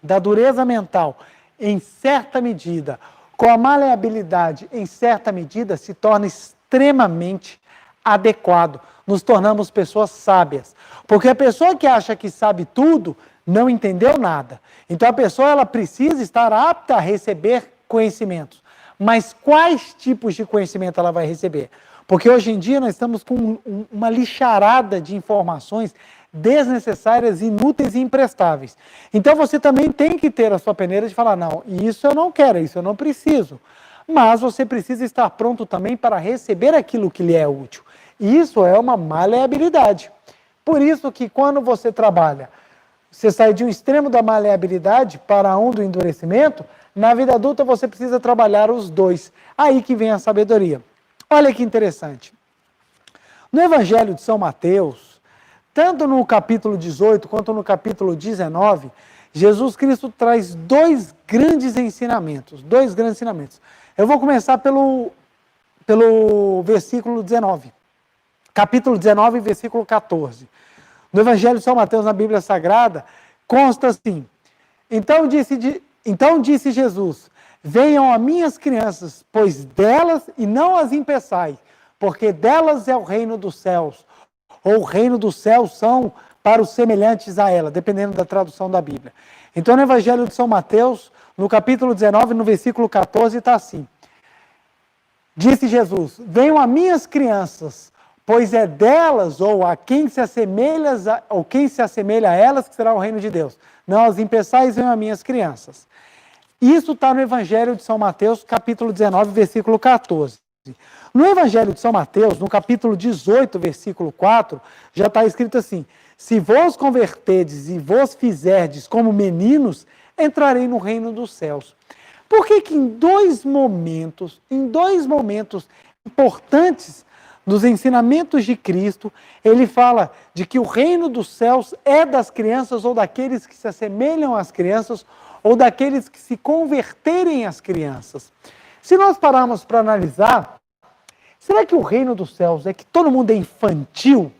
da dureza mental, em certa medida, com a maleabilidade, em certa medida, se torna extremamente adequado. Nos tornamos pessoas sábias. Porque a pessoa que acha que sabe tudo, não entendeu nada. Então a pessoa ela precisa estar apta a receber conhecimentos. Mas quais tipos de conhecimento ela vai receber? Porque hoje em dia nós estamos com uma lixarada de informações desnecessárias, inúteis e imprestáveis. Então você também tem que ter a sua peneira de falar, não, isso eu não quero, isso eu não preciso. Mas você precisa estar pronto também para receber aquilo que lhe é útil. Isso é uma maleabilidade. Por isso que quando você trabalha, você sai de um extremo da maleabilidade para um do endurecimento, na vida adulta você precisa trabalhar os dois. Aí que vem a sabedoria. Olha que interessante. No Evangelho de São Mateus, tanto no capítulo 18 quanto no capítulo 19, Jesus Cristo traz dois grandes ensinamentos. Eu vou começar pelo versículo 19. Capítulo 19, versículo 14. No Evangelho de São Mateus, na Bíblia Sagrada, consta assim: Então disse Jesus, venham a minhas crianças, pois delas, e não as impeçai, porque delas é o reino dos céus, ou o reino dos céus são para os semelhantes a ela, dependendo da tradução da Bíblia. Então no Evangelho de São Mateus, no capítulo 19, no versículo 14, está assim: Disse Jesus, venham a minhas crianças, pois é delas, ou a quem se assemelha, ou quem se assemelha a elas, que será o reino de Deus. Não as impeçais, venham a minhas crianças. Isso está no Evangelho de São Mateus, capítulo 19, versículo 14. No Evangelho de São Mateus, no capítulo 18, versículo 4, já está escrito assim: Se vos converterdes e vos fizerdes como meninos, entrarei no reino dos céus. Por que que em dois momentos importantes dos ensinamentos de Cristo, ele fala de que o reino dos céus é das crianças ou daqueles que se assemelham às crianças ou daqueles que se converterem às crianças? Se nós pararmos para analisar, será que o reino dos céus é que todo mundo é infantil?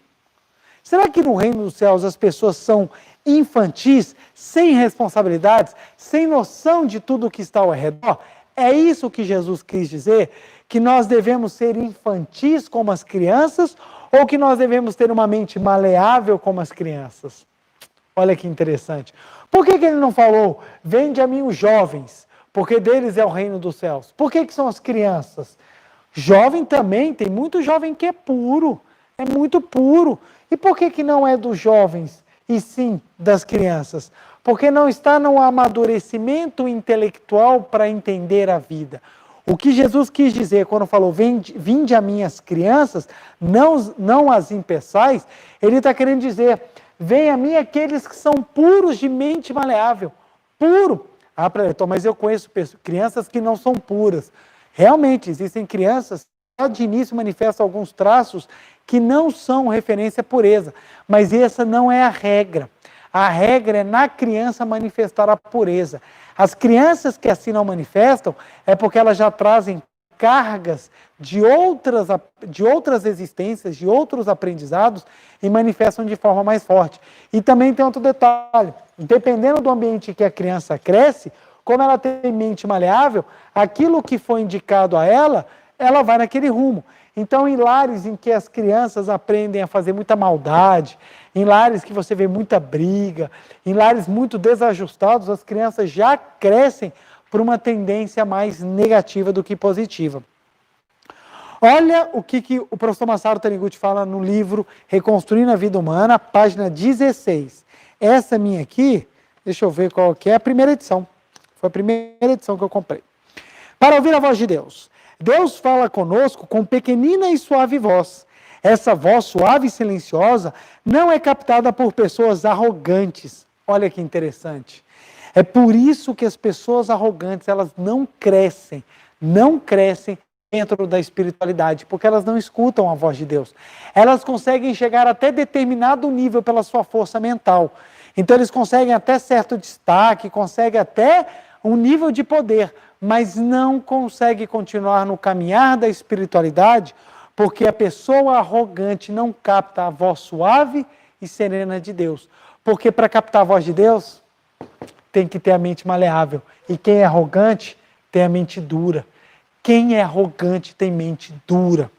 Será que no reino dos céus as pessoas são infantis, sem responsabilidades, sem noção de tudo o que está ao redor? É isso que Jesus quis dizer? Que nós devemos ser infantis como as crianças ou que nós devemos ter uma mente maleável como as crianças? Olha que interessante. Por que ele não falou, vende a mim os jovens, porque deles é o reino dos céus? Por que são as crianças? Jovem também, tem muito jovem que é puro, é muito puro. E por que não é dos jovens, e sim das crianças? Porque não está no amadurecimento intelectual para entender a vida. O que Jesus quis dizer quando falou, vinde a minhas crianças, não as impeçais, ele está querendo dizer, vem a mim aqueles que são puros de mente maleável. Puro. Ah, mas eu conheço crianças que não são puras. Realmente, existem crianças que de início manifestam alguns traços que não são referência à pureza, mas essa não é a regra. A regra é na criança manifestar a pureza. As crianças que assim não manifestam é porque elas já trazem cargas de outras existências, de outros aprendizados e manifestam de forma mais forte. E também tem outro detalhe, dependendo do ambiente que a criança cresce, como ela tem mente maleável, aquilo que foi indicado a ela, ela vai naquele rumo. Então, em lares em que as crianças aprendem a fazer muita maldade, em lares que você vê muita briga, em lares muito desajustados, as crianças já crescem por uma tendência mais negativa do que positiva. Olha o que o professor Masaru Taniguchi fala no livro Reconstruindo a Vida Humana, página 16. Essa minha aqui, deixa eu ver qual que é, a primeira edição. Foi a primeira edição que eu comprei. Para ouvir a voz de Deus. Deus fala conosco com pequenina e suave voz. Essa voz suave e silenciosa não é captada por pessoas arrogantes. Olha que interessante. É por isso que as pessoas arrogantes, elas não crescem dentro da espiritualidade, porque elas não escutam a voz de Deus. Elas conseguem chegar até determinado nível pela sua força mental. Então eles conseguem até certo destaque, conseguem até um nível de poder, mas não conseguem continuar no caminhar da espiritualidade, porque a pessoa arrogante não capta a voz suave e serena de Deus. Porque para captar a voz de Deus, tem que ter a mente maleável. E quem é arrogante tem a mente dura. Quem é arrogante tem mente dura.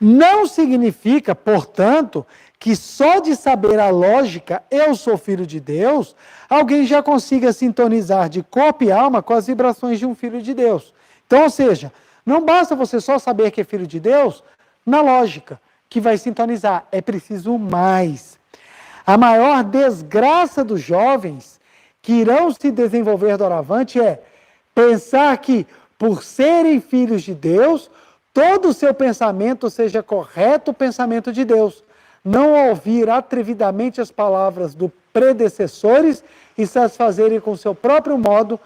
Não significa, portanto, que só de saber a lógica, eu sou filho de Deus, alguém já consiga sintonizar de corpo e alma com as vibrações de um filho de Deus. Então, ou seja, não basta você só saber que é filho de Deus na lógica, que vai sintonizar. É preciso mais. A maior desgraça dos jovens que irão se desenvolver doravante é pensar que, por serem filhos de Deus, todo o seu pensamento seja correto o pensamento de Deus. Não ouvir atrevidamente as palavras dos predecessores e satisfazerem com o seu próprio modo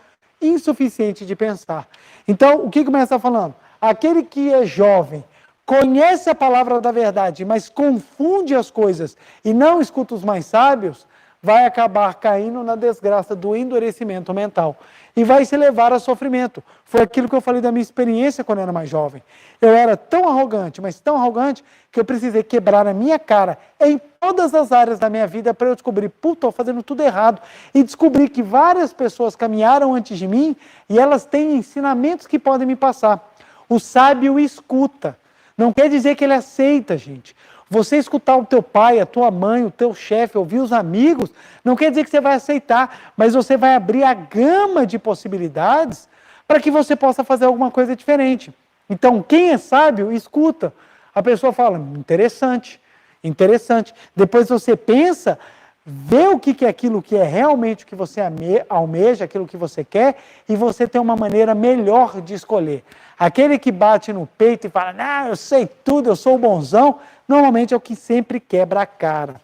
insuficiente de pensar. Então, o que começa falando? Aquele que é jovem, conhece a palavra da verdade, mas confunde as coisas e não escuta os mais sábios, vai acabar caindo na desgraça do endurecimento mental e vai se levar a sofrimento. Foi aquilo que eu falei da minha experiência quando eu era mais jovem. Eu era tão arrogante, mas tão arrogante, que eu precisei quebrar a minha cara em todas as áreas da minha vida para eu descobrir, estou fazendo tudo errado. E descobri que várias pessoas caminharam antes de mim e elas têm ensinamentos que podem me passar. O sábio escuta. Não quer dizer que ele aceita, gente. Você escutar o teu pai, a tua mãe, o teu chefe, ouvir os amigos, não quer dizer que você vai aceitar, mas você vai abrir a gama de possibilidades para que você possa fazer alguma coisa diferente. Então, quem é sábio, escuta. A pessoa fala, interessante, interessante. Depois você pensa, vê o que é aquilo que é realmente o que você almeja, aquilo que você quer, e você tem uma maneira melhor de escolher. Aquele que bate no peito e fala, não, eu sei tudo, eu sou o bonzão, normalmente é o que sempre quebra a cara.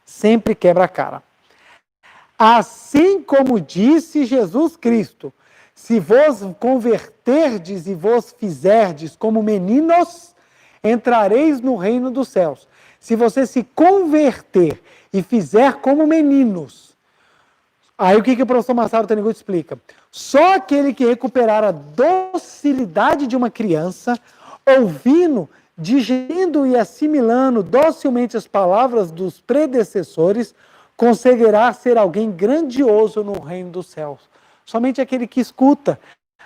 Sempre quebra a cara. Assim como disse Jesus Cristo, se vos converterdes e vos fizerdes como meninos, entrareis no reino dos céus. Se você se converter e fizer como meninos, aí o que o professor Massaro Taniguchi explica? Só aquele que recuperar a docilidade de uma criança, ouvindo, digerindo e assimilando docilmente as palavras dos predecessores, conseguirá ser alguém grandioso no reino dos céus. Somente aquele que escuta,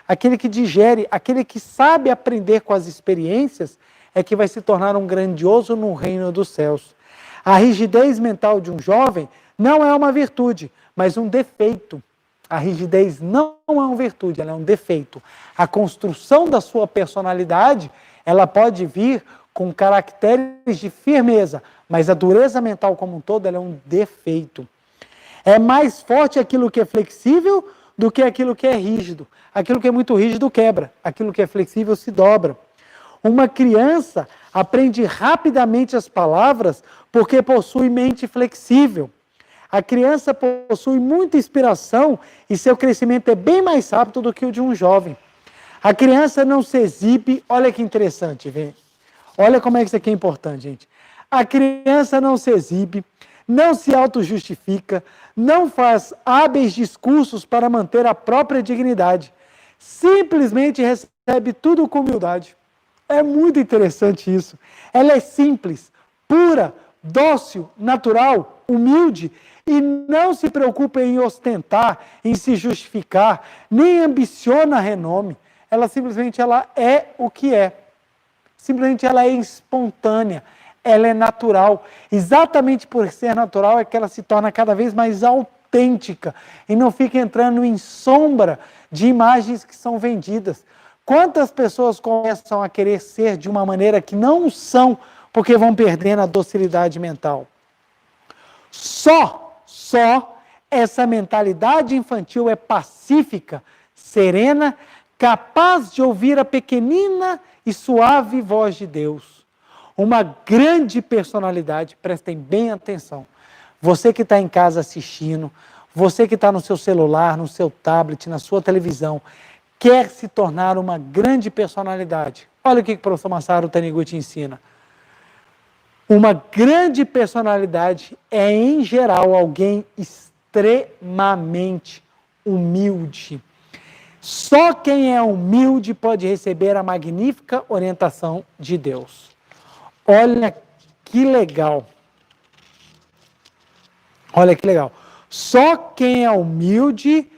aquele que digere, aquele que sabe aprender com as experiências, é que vai se tornar um grandioso no reino dos céus. A rigidez mental de um jovem não é uma virtude, mas um defeito. A rigidez não é uma virtude, ela é um defeito. A construção da sua personalidade, ela pode vir com caracteres de firmeza, mas a dureza mental como um todo, ela é um defeito. É mais forte aquilo que é flexível do que aquilo que é rígido. Aquilo que é muito rígido quebra, aquilo que é flexível se dobra. Uma criança aprende rapidamente as palavras porque possui mente flexível. A criança possui muita inspiração e seu crescimento é bem mais rápido do que o de um jovem. A criança não se exibe, olha que interessante, vem. Olha como é que isso aqui é importante, gente. A criança não se exibe, não se auto-justifica, não faz hábeis discursos para manter a própria dignidade. Simplesmente recebe tudo com humildade. É muito interessante isso. Ela é simples, pura, dócil, natural, humilde e não se preocupa em ostentar, em se justificar, nem ambiciona renome. Ela simplesmente ela é o que é. Simplesmente ela é espontânea, ela é natural. Exatamente por ser natural é que ela se torna cada vez mais autêntica e não fica entrando em sombra de imagens que são vendidas. Quantas pessoas começam a querer ser de uma maneira que não são, porque vão perdendo a docilidade mental? Só essa mentalidade infantil é pacífica, serena, capaz de ouvir a pequenina e suave voz de Deus. Uma grande personalidade, prestem bem atenção. Você que está em casa assistindo, você que está no seu celular, no seu tablet, na sua televisão, quer se tornar uma grande personalidade. Olha o que o professor Masaru Taniguchi ensina. Uma grande personalidade é, em geral, alguém extremamente humilde. Só quem é humilde pode receber a magnífica orientação de Deus. Olha que legal. Olha que legal. Só quem é humilde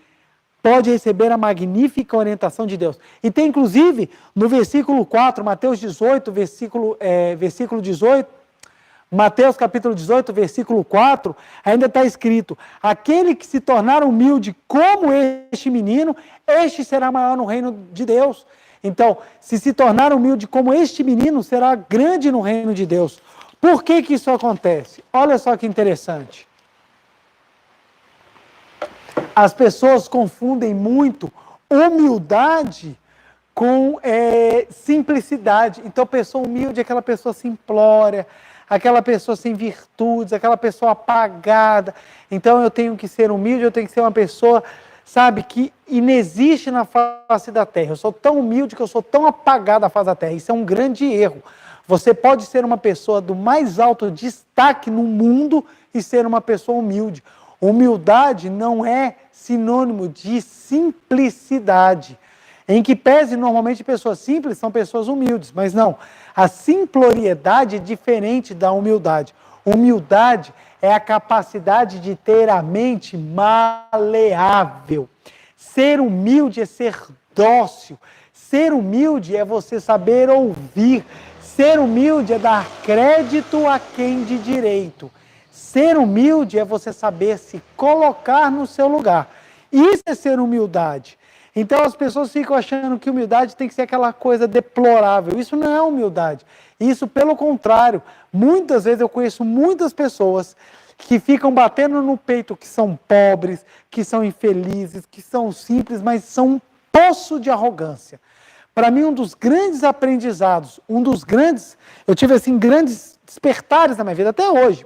pode receber a magnífica orientação de Deus. E tem, inclusive, no versículo 4, Mateus 18, versículo 18, Mateus capítulo 18, versículo 4, ainda está escrito: aquele que se tornar humilde como este menino, este será maior no reino de Deus. Então, se tornar humilde como este menino, será grande no reino de Deus. Por que isso acontece? Olha só que interessante. As pessoas confundem muito humildade com simplicidade. Então, a pessoa humilde é aquela pessoa simplória, aquela pessoa sem virtudes, aquela pessoa apagada. Então, eu tenho que ser humilde, eu tenho que ser uma pessoa, sabe, que inexiste na face da terra. Eu sou tão humilde que eu sou tão apagado na face da terra. Isso é um grande erro. Você pode ser uma pessoa do mais alto destaque no mundo e ser uma pessoa humilde. Humildade não é sinônimo de simplicidade. Em que pese, normalmente, pessoas simples são pessoas humildes, mas não. A simploriedade é diferente da humildade. Humildade é a capacidade de ter a mente maleável. Ser humilde é ser dócil. Ser humilde é você saber ouvir. Ser humilde é dar crédito a quem de direito. Ser humilde é você saber se colocar no seu lugar. Isso é ser humildade. Então as pessoas ficam achando que humildade tem que ser aquela coisa deplorável. Isso não é humildade. Isso, pelo contrário, muitas vezes eu conheço muitas pessoas que ficam batendo no peito que são pobres, que são infelizes, que são simples, mas são um poço de arrogância. Para mim, um dos grandes aprendizados, eu tive assim grandes despertares na minha vida, até hoje.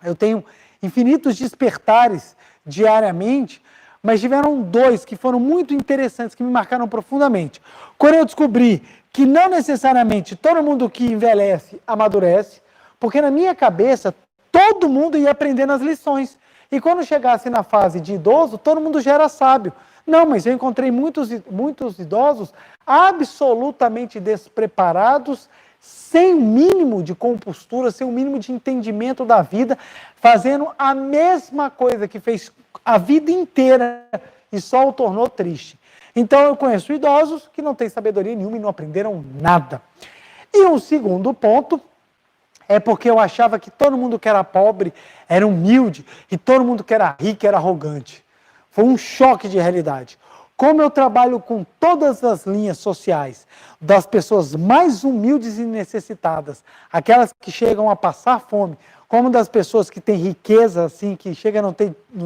Eu tenho infinitos despertares diariamente, mas tiveram dois que foram muito interessantes, que me marcaram profundamente. Quando eu descobri que não necessariamente todo mundo que envelhece amadurece, porque na minha cabeça todo mundo ia aprendendo as lições. E quando chegasse na fase de idoso, todo mundo já era sábio. Não, mas eu encontrei muitos idosos absolutamente despreparados, sem o mínimo de compostura, sem o mínimo de entendimento da vida, fazendo a mesma coisa que fez a vida inteira e só o tornou triste. Então eu conheço idosos que não têm sabedoria nenhuma e não aprenderam nada. E um segundo ponto é porque eu achava que todo mundo que era pobre era humilde e todo mundo que era rico era arrogante. Foi um choque de realidade. Como eu trabalho com todas as linhas sociais, das pessoas mais humildes e necessitadas, aquelas que chegam a passar fome, como das pessoas que têm riqueza, assim, que chega a não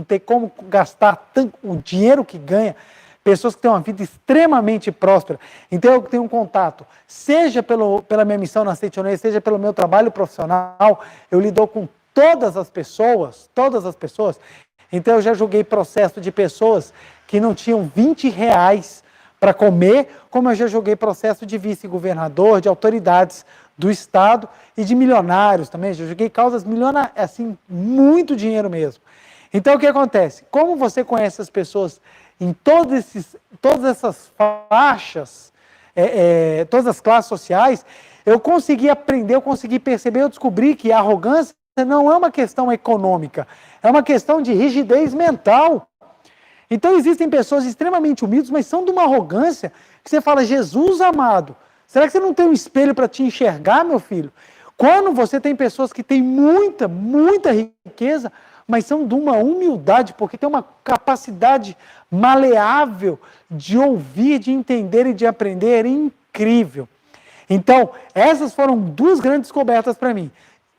ter como gastar tanto, o dinheiro que ganha, pessoas que têm uma vida extremamente próspera. Então eu tenho um contato, seja pela minha missão na Setionei, seja pelo meu trabalho profissional, eu lido com todas as pessoas. Então eu já julguei processo de pessoas que não tinham 20 reais para comer, como eu já julguei processo de vice-governador, de autoridades do Estado e de milionários também. Já julguei causas milionárias, assim, muito dinheiro mesmo. Então o que acontece? Como você conhece as pessoas em todas essas faixas, todas as classes sociais, eu consegui aprender, eu consegui perceber, eu descobri que a arrogância não é uma questão econômica, é uma questão de rigidez mental. Então existem pessoas extremamente humildes, mas são de uma arrogância que você fala: Jesus amado, será que você não tem um espelho para te enxergar, meu filho? Quando você tem pessoas que têm muita, muita riqueza, mas são de uma humildade, porque tem uma capacidade maleável de ouvir, de entender e de aprender incrível. Então, essas foram duas grandes descobertas para mim.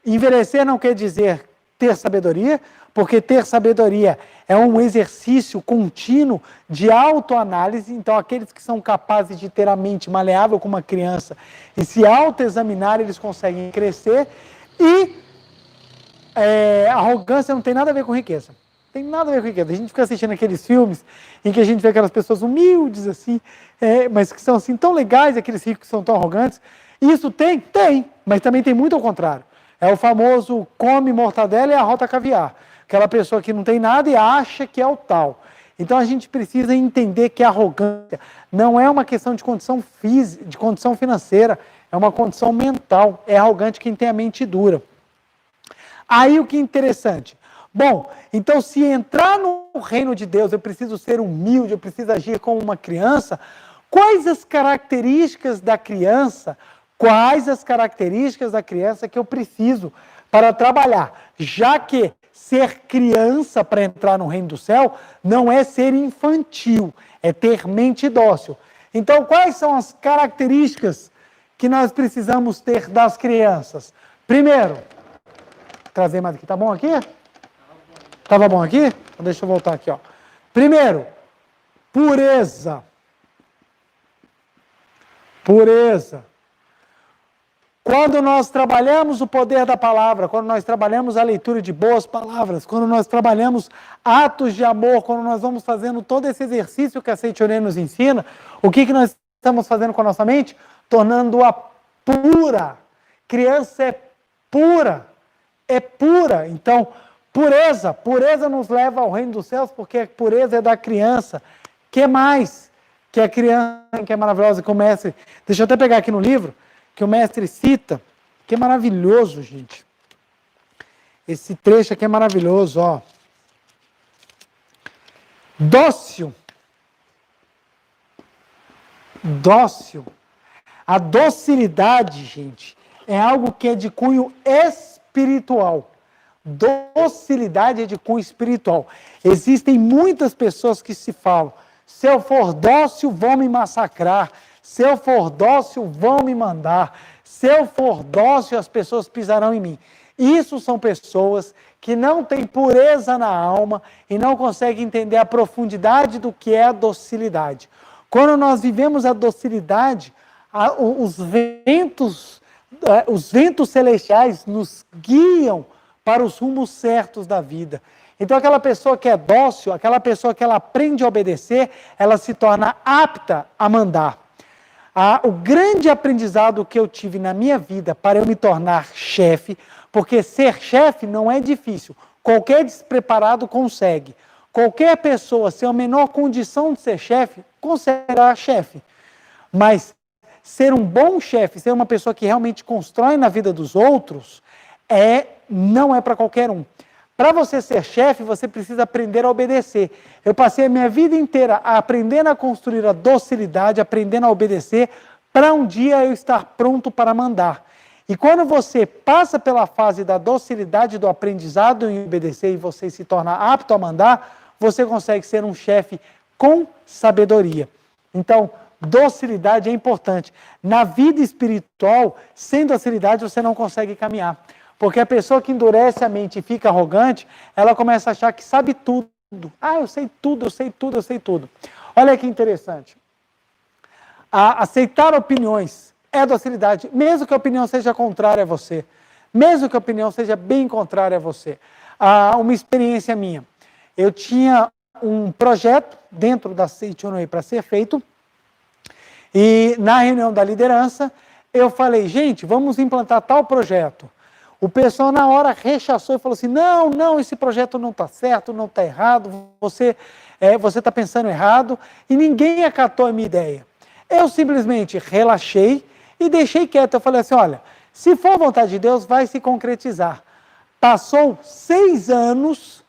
Envelhecer não quer dizer ter sabedoria, porque ter sabedoria é um exercício contínuo de autoanálise. Então, aqueles que são capazes de ter a mente maleável como uma criança e se autoexaminar, eles conseguem crescer. E arrogância não tem nada a ver com riqueza. Tem nada a ver com riqueza. A gente fica assistindo aqueles filmes em que a gente vê aquelas pessoas humildes, assim, mas que são assim tão legais, aqueles ricos que são tão arrogantes. Isso tem? Tem, mas também tem muito ao contrário. É o famoso come mortadela e arrota caviar. Aquela pessoa que não tem nada e acha que é o tal. Então a gente precisa entender que a arrogância não é uma questão de condição física, de condição financeira, é uma condição mental. É arrogante quem tem a mente dura. Aí o que é interessante? Bom, então se entrar no o reino de Deus, eu preciso ser humilde, eu preciso agir como uma criança, quais as características da criança, que eu preciso para trabalhar? Já que ser criança para entrar no reino do céu não é ser infantil, é ter mente dócil. Então, quais são as características que nós precisamos ter das crianças? Primeiro, trazer mais aqui, tá bom aqui? Estava bom aqui? Então deixa eu voltar aqui, ó. Primeiro, pureza. Pureza. Quando nós trabalhamos o poder da palavra, quando nós trabalhamos a leitura de boas palavras, quando nós trabalhamos atos de amor, quando nós vamos fazendo todo esse exercício que a Seitonê nos ensina, o que nós estamos fazendo com a nossa mente? Tornando-a pura. Criança é pura. É pura. Então, pureza nos leva ao reino dos céus, porque a pureza é da criança. Que mais? Que a criança que é maravilhosa, que o mestre... Deixa eu até pegar aqui no livro, que o mestre cita, que é maravilhoso, gente. Esse trecho aqui é maravilhoso, ó. Dócil. Dócil. A docilidade, gente, é algo que é de cunho espiritual. Docilidade é de cunho espiritual. Existem muitas pessoas que se falam, se eu for dócil, vão me massacrar. Se eu for dócil, vão me mandar. Se eu for dócil, as pessoas pisarão em mim. Isso são pessoas que não têm pureza na alma e não conseguem entender a profundidade do que é a docilidade. Quando nós vivemos a docilidade, os ventos celestiais nos guiam para os rumos certos da vida. Então, aquela pessoa que é dócil, aquela pessoa que ela aprende a obedecer, ela se torna apta a mandar. O grande aprendizado que eu tive na minha vida para eu me tornar chefe, porque ser chefe não é difícil, qualquer despreparado consegue. Qualquer pessoa sem a menor condição de ser chefe, conseguirá chefe. Mas ser um bom chefe, ser uma pessoa que realmente constrói na vida dos outros, não é para qualquer um. Para você ser chefe, você precisa aprender a obedecer. Eu passei a minha vida inteira aprendendo a construir a docilidade, aprendendo a obedecer, para um dia eu estar pronto para mandar. E quando você passa pela fase da docilidade, do aprendizado em obedecer, e você se torna apto a mandar, você consegue ser um chefe com sabedoria. Então, docilidade é importante. Na vida espiritual, sem docilidade, você não consegue caminhar. Porque a pessoa que endurece a mente e fica arrogante, ela começa a achar que sabe tudo. Eu sei tudo, eu sei tudo, eu sei tudo. Olha que interessante. Aceitar opiniões é docilidade, mesmo que a opinião seja contrária a você. Mesmo que a opinião seja bem contrária a você. Uma experiência minha. Eu tinha um projeto dentro da Seitonê para ser feito, e na reunião da liderança, eu falei, gente, vamos implantar tal projeto. O pessoal na hora rechaçou e falou assim, não, esse projeto não está certo, não está errado, você está pensando errado, e ninguém acatou a minha ideia. Eu simplesmente relaxei e deixei quieto. Eu falei assim, olha, se for a vontade de Deus, vai se concretizar. Passou 6 anos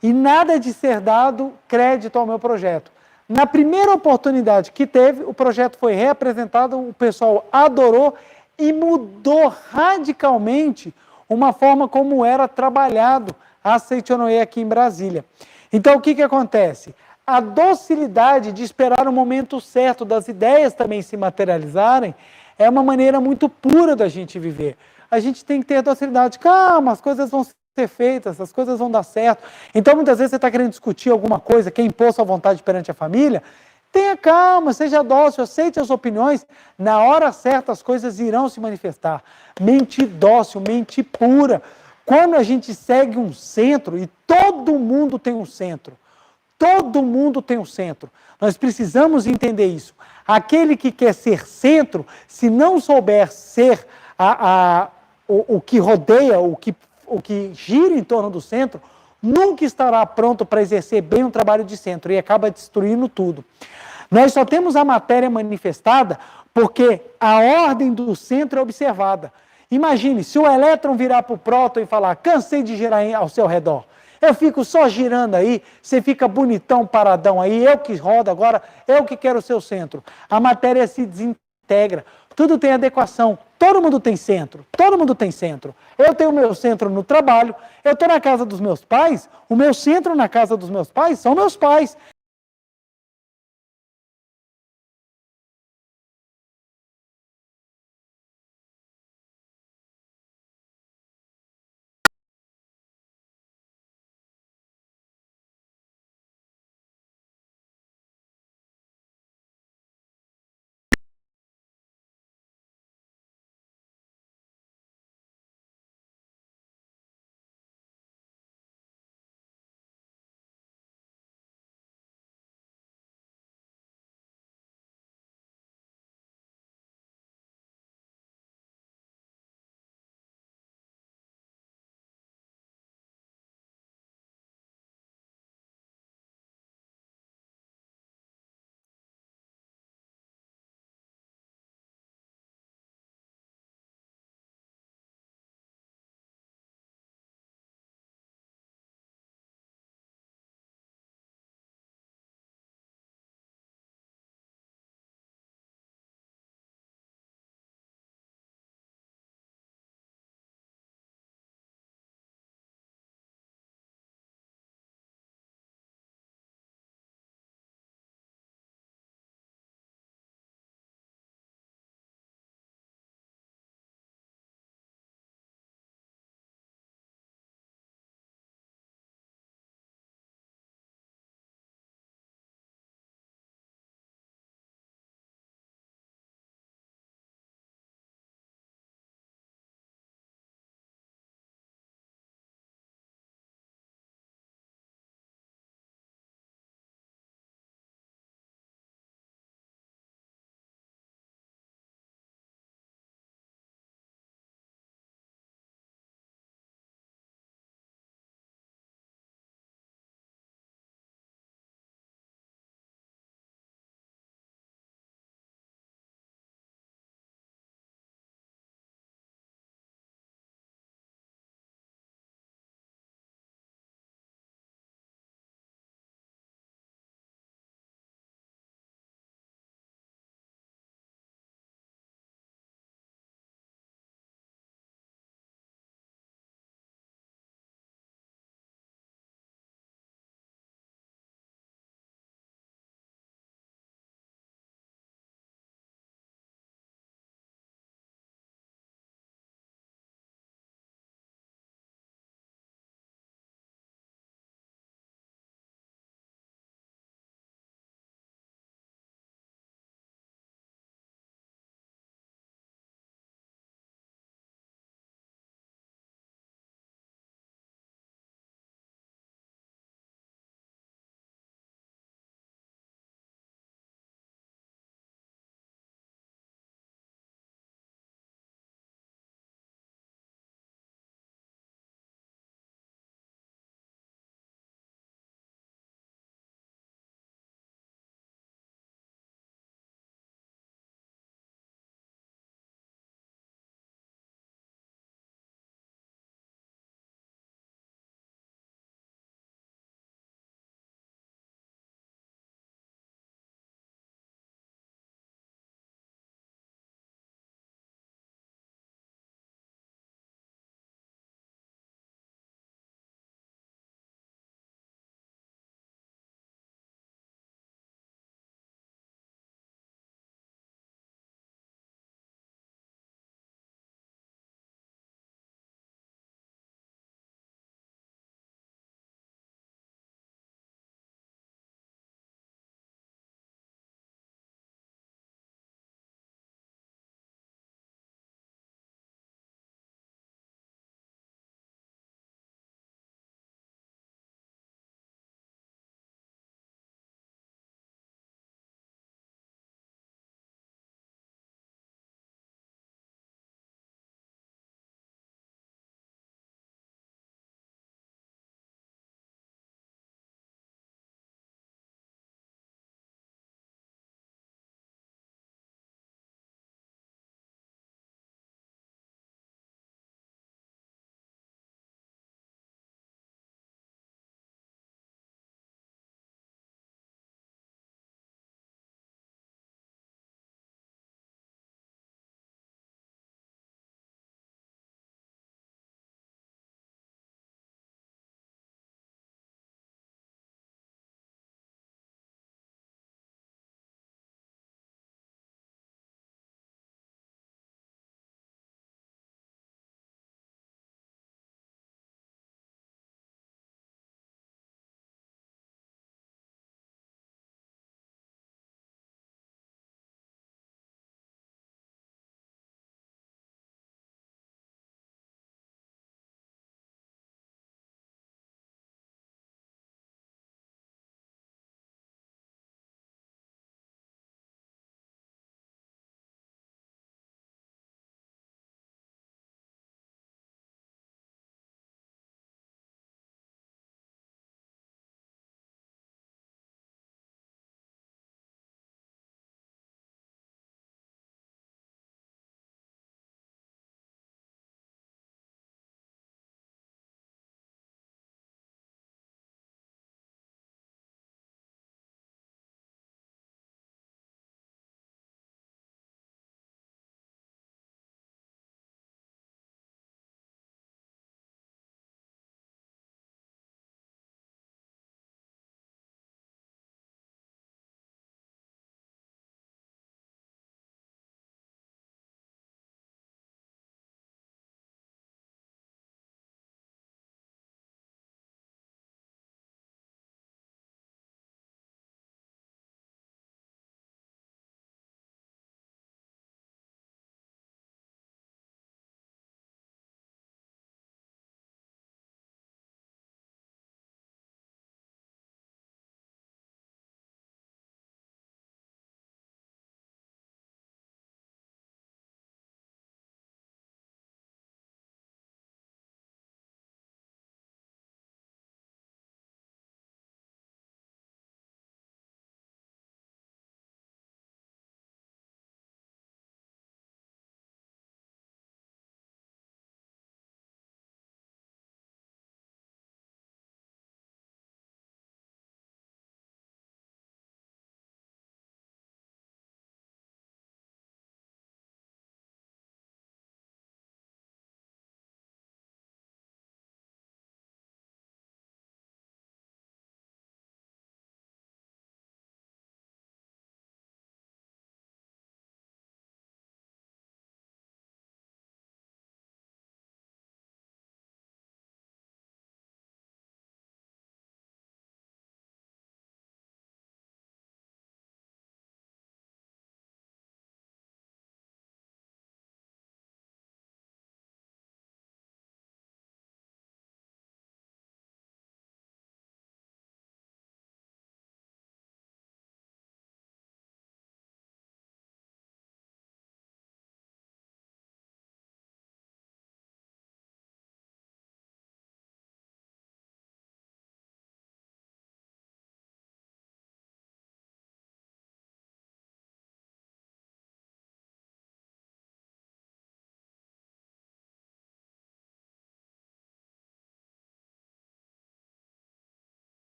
e nada de ser dado crédito ao meu projeto. Na primeira oportunidade que teve, o projeto foi reapresentado, o pessoal adorou e mudou radicalmente uma forma como era trabalhado a Seitonê aqui em Brasília. Então, o que acontece? A docilidade de esperar o momento certo, das ideias também se materializarem, é uma maneira muito pura da gente viver. A gente tem que ter docilidade. Calma, as coisas vão ser feitas, as coisas vão dar certo. Então, muitas vezes você está querendo discutir alguma coisa, quer impor sua vontade perante a família, tenha calma, seja dócil, aceite as opiniões. Na hora certa as coisas irão se manifestar. Mente dócil, mente pura. Quando a gente segue um centro, e todo mundo tem um centro, todo mundo tem um centro. Nós precisamos entender isso. Aquele que quer ser centro, se não souber ser o que rodeia, o que gira em torno do centro, nunca estará pronto para exercer bem um trabalho de centro e acaba destruindo tudo. Nós só temos a matéria manifestada porque a ordem do centro é observada. Imagine, se o elétron virar para o próton e falar, cansei de girar ao seu redor. Eu fico só girando aí, você fica bonitão, paradão aí, eu que rodo agora, eu que quero o seu centro. A matéria se desintegra, tudo tem adequação, todo mundo tem centro, todo mundo tem centro. Eu tenho o meu centro no trabalho, eu estou na casa dos meus pais, o meu centro na casa dos meus pais são meus pais.